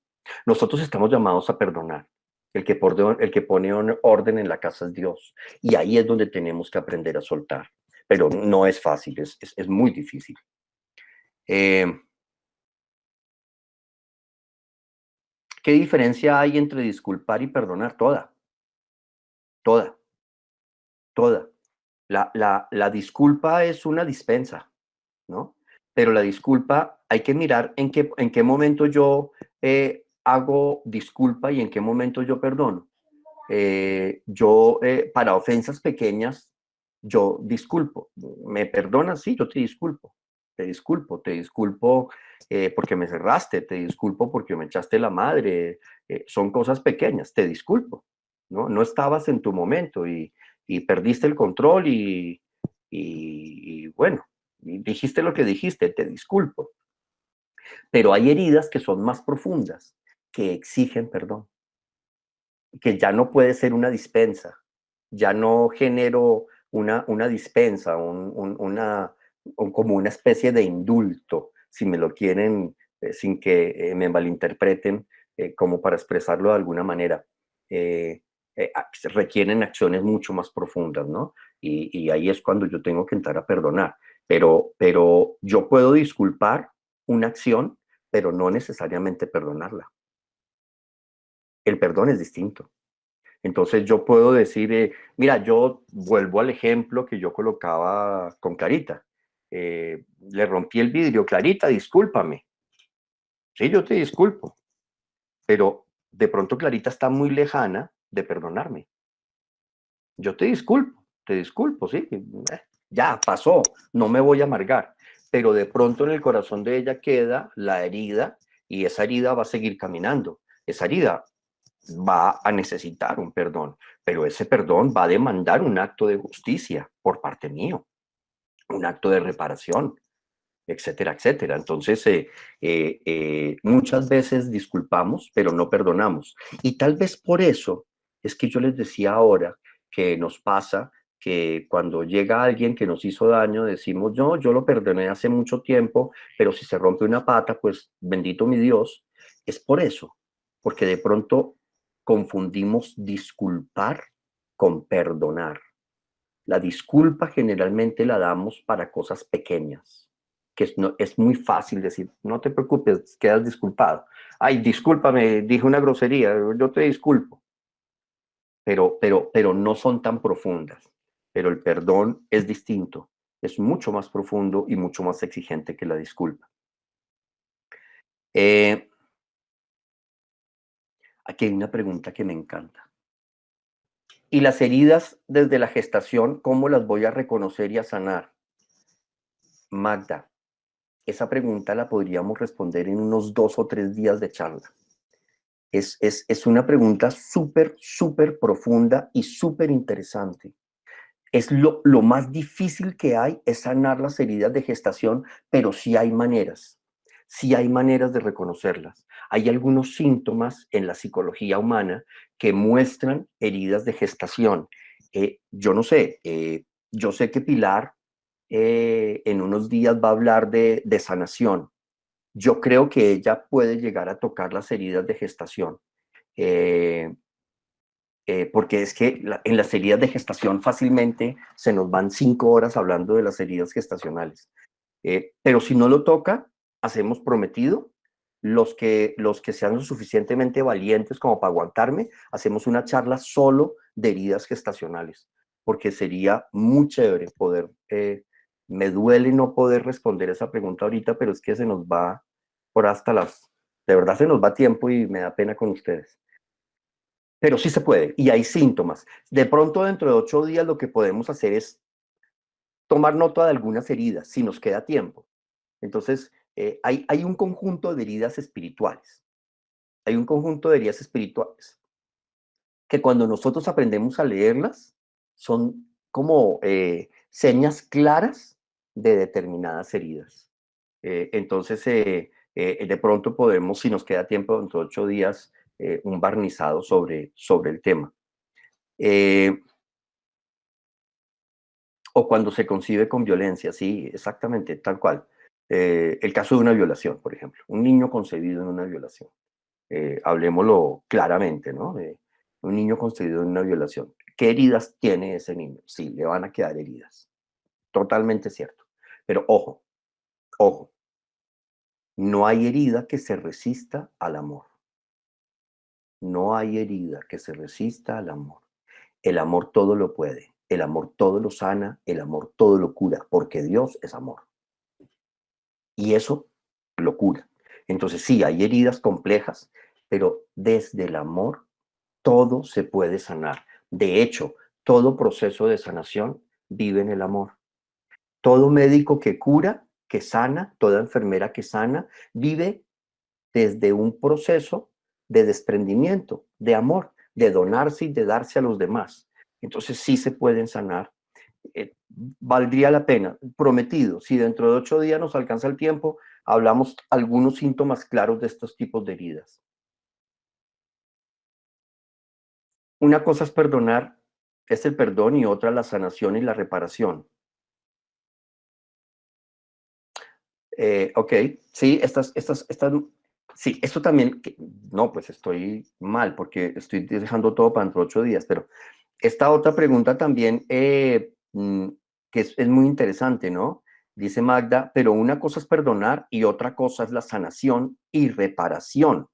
Nosotros estamos llamados a perdonar. El que pone orden en la casa es Dios. Y ahí es donde tenemos que aprender a soltar. pero no es fácil, es muy difícil. Eh, ¿Qué diferencia hay entre disculpar y perdonar? Toda, toda, toda. La disculpa es una dispensa, ¿no? Pero la disculpa hay que mirar en qué momento yo hago disculpa y en qué momento yo perdono. Para ofensas pequeñas, yo disculpo. ¿Me perdonas? Sí, yo te disculpo. Te disculpo porque me cerraste, te disculpo porque me echaste la madre. Son cosas pequeñas, te disculpo. ¿No? No estabas en tu momento y perdiste el control y bueno, y dijiste lo que dijiste, te disculpo. Pero hay heridas que son más profundas, que exigen perdón, que ya no puede ser una dispensa, ya no genero una dispensa, como una especie de indulto, si me lo quieren, sin que me malinterpreten, como para expresarlo de alguna manera. Se requieren acciones mucho más profundas, ¿no? Y ahí es cuando yo tengo que entrar a perdonar. Pero yo puedo disculpar una acción, pero no necesariamente perdonarla. El perdón es distinto. Entonces yo puedo decir, mira, yo vuelvo al ejemplo que yo colocaba con Clarita. Le rompí el vidrio, Clarita, discúlpame. Sí, yo te disculpo, pero de pronto Clarita está muy lejana de perdonarme. Yo te disculpo, sí, ya pasó, no me voy a amargar. Pero de pronto en el corazón de ella queda la herida y esa herida va a seguir caminando. Esa herida va a necesitar un perdón, pero ese perdón va a demandar un acto de justicia por parte mío, un acto de reparación, etcétera, etcétera. Entonces, muchas veces disculpamos, pero no perdonamos. Y tal vez por eso es que yo les decía ahora que nos pasa que cuando llega alguien que nos hizo daño, decimos, no, yo lo perdoné hace mucho tiempo, pero si se rompe una pata, pues bendito mi Dios. Es por eso, porque de pronto confundimos disculpar con perdonar. La disculpa generalmente la damos para cosas pequeñas, que es muy fácil decir, no te preocupes, quedas disculpado. Ay, discúlpame, dije una grosería, yo te disculpo, pero no son tan profundas. Pero el perdón es distinto, es mucho más profundo y mucho más exigente que la disculpa. Eh, Aquí hay una pregunta que me encanta. ¿Y las heridas desde la gestación, cómo las voy a reconocer y a sanar? Magda, esa pregunta la podríamos responder en unos 2 o 3 días de charla. Es una pregunta súper, súper profunda y súper interesante. Es lo más difícil que hay es sanar las heridas de gestación, pero sí hay maneras de reconocerlas. Hay algunos síntomas en la psicología humana que muestran heridas de gestación. Yo no sé, yo sé que Pilar en unos días va a hablar de sanación. Yo creo que ella puede llegar a tocar las heridas de gestación, eh, porque es que en las heridas de gestación fácilmente se nos van 5 horas hablando de las heridas gestacionales. Pero si no lo toca, hacemos prometido, los que sean lo suficientemente valientes como para aguantarme, hacemos una charla solo de heridas gestacionales, porque sería muy chévere poder, me duele no poder responder esa pregunta ahorita, pero es que se nos va por hasta de verdad se nos va tiempo y me da pena con ustedes. Pero sí se puede y hay síntomas. De pronto dentro de 8 días lo que podemos hacer es tomar nota de algunas heridas, si nos queda tiempo. Entonces, hay un conjunto de heridas espirituales. Hay un conjunto de heridas espirituales que cuando nosotros aprendemos a leerlas, son como señas claras de determinadas heridas. Entonces, de pronto podemos, si nos queda tiempo, dentro de 8 días, un barnizado sobre el tema. O cuando se concibe con violencia, sí, exactamente, tal cual. El caso de una violación, por ejemplo, un niño concebido en una violación. Hablemoslo claramente, ¿no? Un niño concebido en una violación. ¿Qué heridas tiene ese niño? Sí, le van a quedar heridas. totalmente cierto. Pero ojo, ojo, no hay herida que se resista al amor. No hay herida que se resista al amor. El amor todo lo puede, el amor todo lo sana, el amor todo lo cura, porque Dios es amor. Y eso lo cura. Entonces sí, hay heridas complejas, pero desde el amor todo se puede sanar. De hecho, todo proceso de sanación vive en el amor. Todo médico que cura, que sana, toda enfermera que sana, vive desde un proceso de desprendimiento, de amor, de donarse y de darse a los demás. Entonces sí se pueden sanar. Valdría la pena, prometido, si dentro de 8 días nos alcanza el tiempo, hablamos algunos síntomas claros de estos tipos de heridas. Una cosa es perdonar, es el perdón, y otra la sanación y la reparación. Ok, sí, sí, esto también, no, pues estoy mal porque estoy dejando todo para dentro de 8 días, pero esta otra pregunta también, que es muy interesante, ¿no? Dice Magda, pero una cosa es perdonar y otra cosa es la sanación y reparación.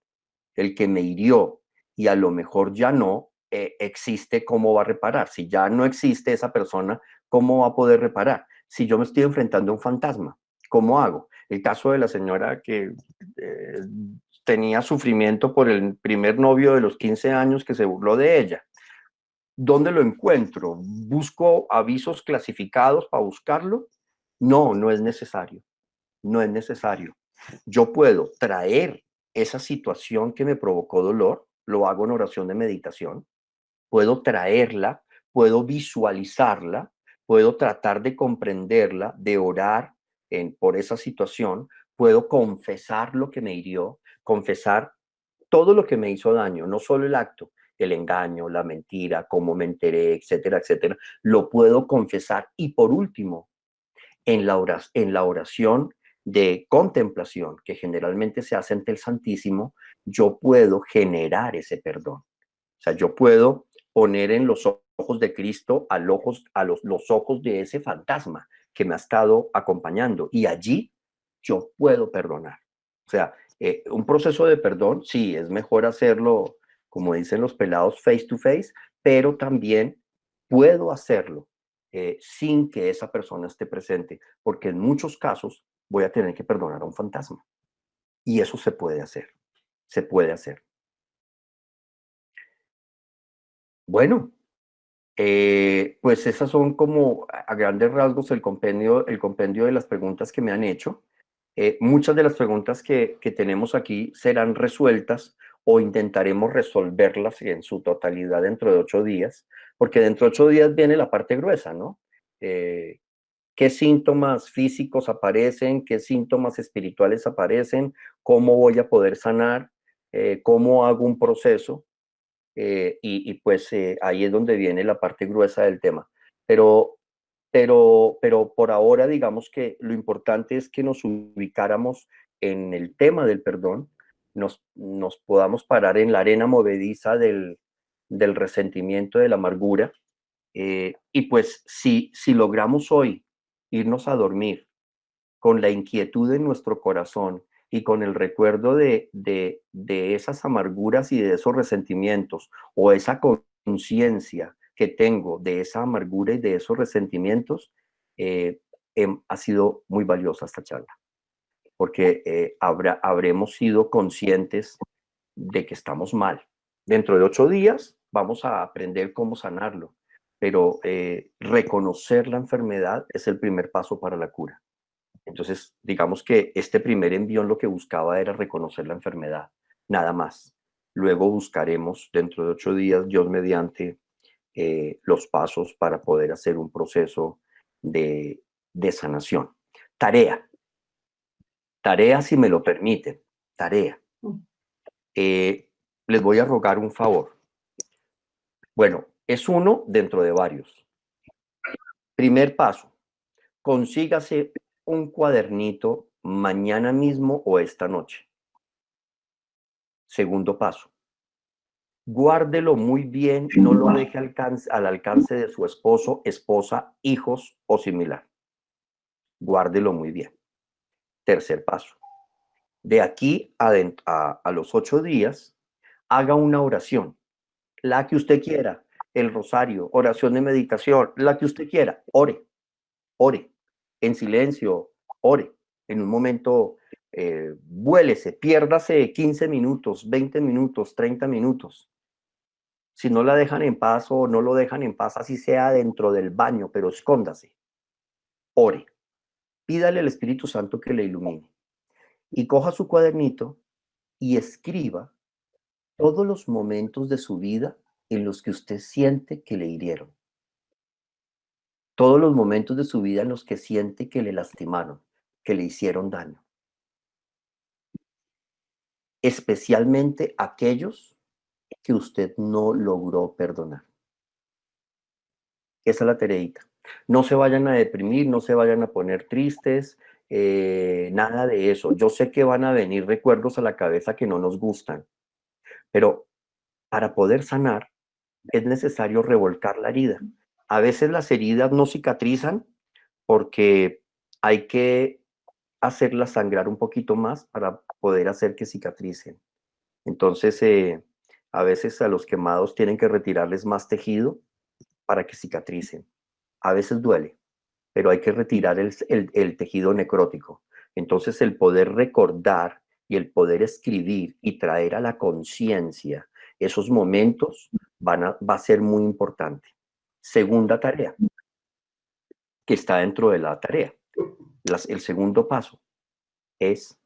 El que me hirió y a lo mejor ya no existe, ¿cómo va a reparar? Si ya no existe esa persona, ¿cómo va a poder reparar? Si yo me estoy enfrentando a un fantasma, ¿cómo hago? El caso de la señora que eh, tenía sufrimiento por el primer novio de los 15 años que se burló de ella. ¿Dónde lo encuentro? ¿Busco avisos clasificados para buscarlo? No, no es necesario. No es necesario. Yo puedo traer esa situación que me provocó dolor, lo hago en oración de meditación, puedo traerla, puedo visualizarla, puedo tratar de comprenderla, de orar por esa situación, puedo confesar lo que me hirió, confesar todo lo que me hizo daño, no solo el acto, el engaño, la mentira, cómo me enteré, etcétera, etcétera, lo puedo confesar. Y por último, en la oración de contemplación, que generalmente se hace ante el Santísimo, yo puedo generar ese perdón. O sea, yo puedo poner en los ojos de Cristo los ojos de ese fantasma que me ha estado acompañando, y allí yo puedo perdonar. O sea, un proceso de perdón, sí, es mejor hacerlo, como dicen los pelados, face to face, pero también puedo hacerlo sin que esa persona esté presente, porque en muchos casos voy a tener que perdonar a un fantasma. Y eso se puede hacer, se puede hacer. Bueno, pues esas son como a grandes rasgos el compendio de las preguntas que me han hecho. Muchas de las preguntas que tenemos aquí serán resueltas o intentaremos resolverlas en su totalidad dentro de 8 días, porque dentro de 8 días viene la parte gruesa, ¿no? Eh, ¿Qué síntomas físicos aparecen? ¿Qué síntomas espirituales aparecen? ¿Cómo voy a poder sanar? ¿Cómo hago un proceso? Pues ahí es donde viene la parte gruesa del tema. Pero, pero por ahora digamos que lo importante es que nos ubicáramos en el tema del perdón, nos podamos parar en la arena movediza del resentimiento, de la amargura. Y pues si logramos hoy irnos a dormir con la inquietud en nuestro corazón y con el recuerdo de esas amarguras y de esos resentimientos, o esa conciencia que tengo de esa amargura y de esos resentimientos, ha sido muy valiosa esta charla, porque habremos sido conscientes de que estamos mal. Dentro de 8 días vamos a aprender cómo sanarlo, pero reconocer la enfermedad es el primer paso para la cura. Entonces, digamos que este primer envión lo que buscaba era reconocer la enfermedad, nada más. Luego buscaremos dentro de 8 días, Dios mediante, los pasos para poder hacer un proceso de sanación. Tarea, tarea si me lo permiten, tarea. Les voy a rogar un favor. Bueno, es uno dentro de varios. Primer paso, consígase un cuadernito mañana mismo o esta noche. Segundo paso, guárdelo muy bien, no lo deje al alcance de su esposo, esposa, hijos o similar. guárdelo muy bien. Tercer paso. De aquí a los 8 días, haga una oración, la que usted quiera, el rosario, oración de meditación, la que usted quiera, ore, ore, en silencio, ore, en un momento, vuélese, piérdase 15 minutos, 20 minutos, 30 minutos. Si no la dejan en paz o no lo dejan en paz, así sea dentro del baño, pero escóndase, ore, pídale al Espíritu Santo que le ilumine y coja su cuadernito y escriba todos los momentos de su vida en los que usted siente que le hirieron, todos los momentos de su vida en los que siente que le lastimaron, que le hicieron daño, especialmente aquellos que usted no logró perdonar. Esa es la tareita. No se vayan a deprimir, no se vayan a poner tristes, nada de eso. Yo sé que van a venir recuerdos a la cabeza que no nos gustan, pero para poder sanar es necesario revolcar la herida. A veces las heridas no cicatrizan porque hay que hacerlas sangrar un poquito más para poder hacer que cicatricen. Entonces, a veces a los quemados tienen que retirarles más tejido para que cicatricen. A veces duele, pero hay que retirar el tejido necrótico. Entonces, el poder recordar y el poder escribir y traer a la conciencia esos momentos va a ser muy importante. Segunda tarea, que está dentro de la tarea. El segundo paso es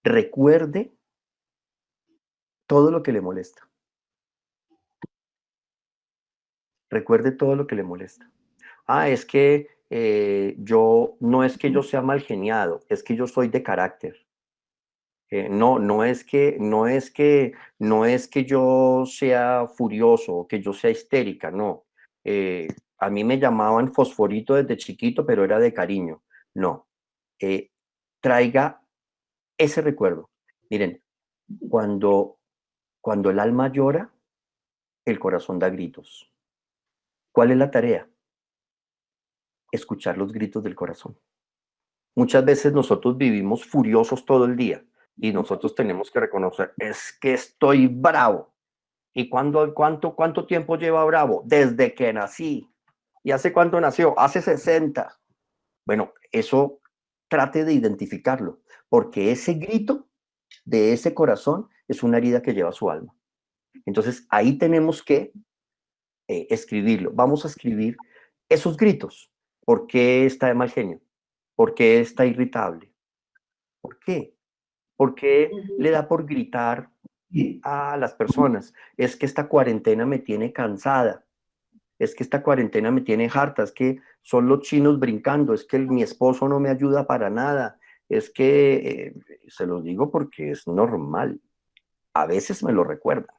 recuerde todo lo que le molesta. Recuerde todo lo que le molesta. Es que no es que yo sea mal geniado, es que yo soy de carácter. No es que yo sea furioso o que yo sea histérica, no. A mí me llamaban fosforito desde chiquito, pero era de cariño. No. Eh, Traiga ese recuerdo. Miren, cuando, cuando el alma llora, el corazón da gritos. ¿Cuál es la tarea? Escuchar los gritos del corazón. Muchas veces nosotros vivimos furiosos todo el día y nosotros tenemos que reconocer, es que estoy bravo. ¿Y cuánto tiempo lleva bravo? Desde que nací. ¿Y hace cuánto nació? Hace 60. Bueno, eso trate de identificarlo, porque ese grito de ese corazón es una herida que lleva su alma. Entonces, ahí tenemos que escribirlo. Vamos a escribir esos gritos. ¿Por qué está de mal genio? ¿Por qué está irritable? ¿Por qué? ¿Por qué le da por gritar a las personas? Es que esta cuarentena me tiene cansada. Es que esta cuarentena me tiene harta. Es que son los chinos brincando. Es que mi esposo no me ayuda para nada. Es que, se los digo porque es normal. A veces me lo recuerdan.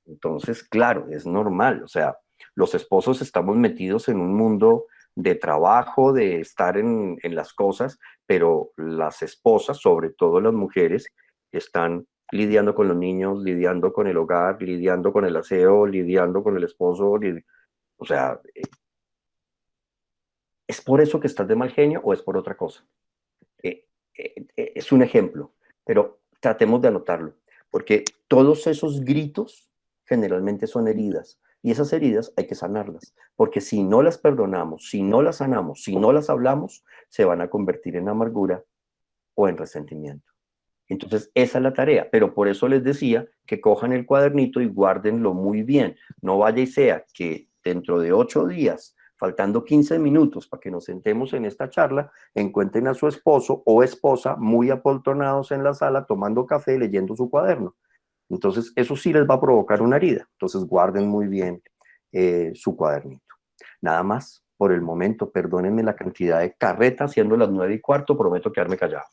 Entonces, claro, es normal. O sea, los esposos estamos metidos en un mundo de trabajo, de estar en las cosas, pero las esposas, sobre todo las mujeres, están lidiando con los niños, lidiando con el hogar, lidiando con el aseo, lidiando con el esposo. O sea, ¿es por eso que estás de mal genio o es por otra cosa? Es un ejemplo, pero tratemos de anotarlo, porque todos esos gritos generalmente son heridas, y esas heridas hay que sanarlas, porque si no las perdonamos, si no las sanamos, si no las hablamos, se van a convertir en amargura o en resentimiento. Entonces, esa es la tarea, pero por eso les decía que cojan el cuadernito y guárdenlo muy bien. No vaya y sea que dentro de 8 días, faltando 15 minutos para que nos sentemos en esta charla, encuentren a su esposo o esposa muy apoltronados en la sala tomando café, leyendo su cuaderno. Entonces, eso sí les va a provocar una herida. Entonces, guarden muy bien su cuadernito. Nada más por el momento, perdónenme la cantidad de carreta, siendo las 9:15, prometo quedarme callado.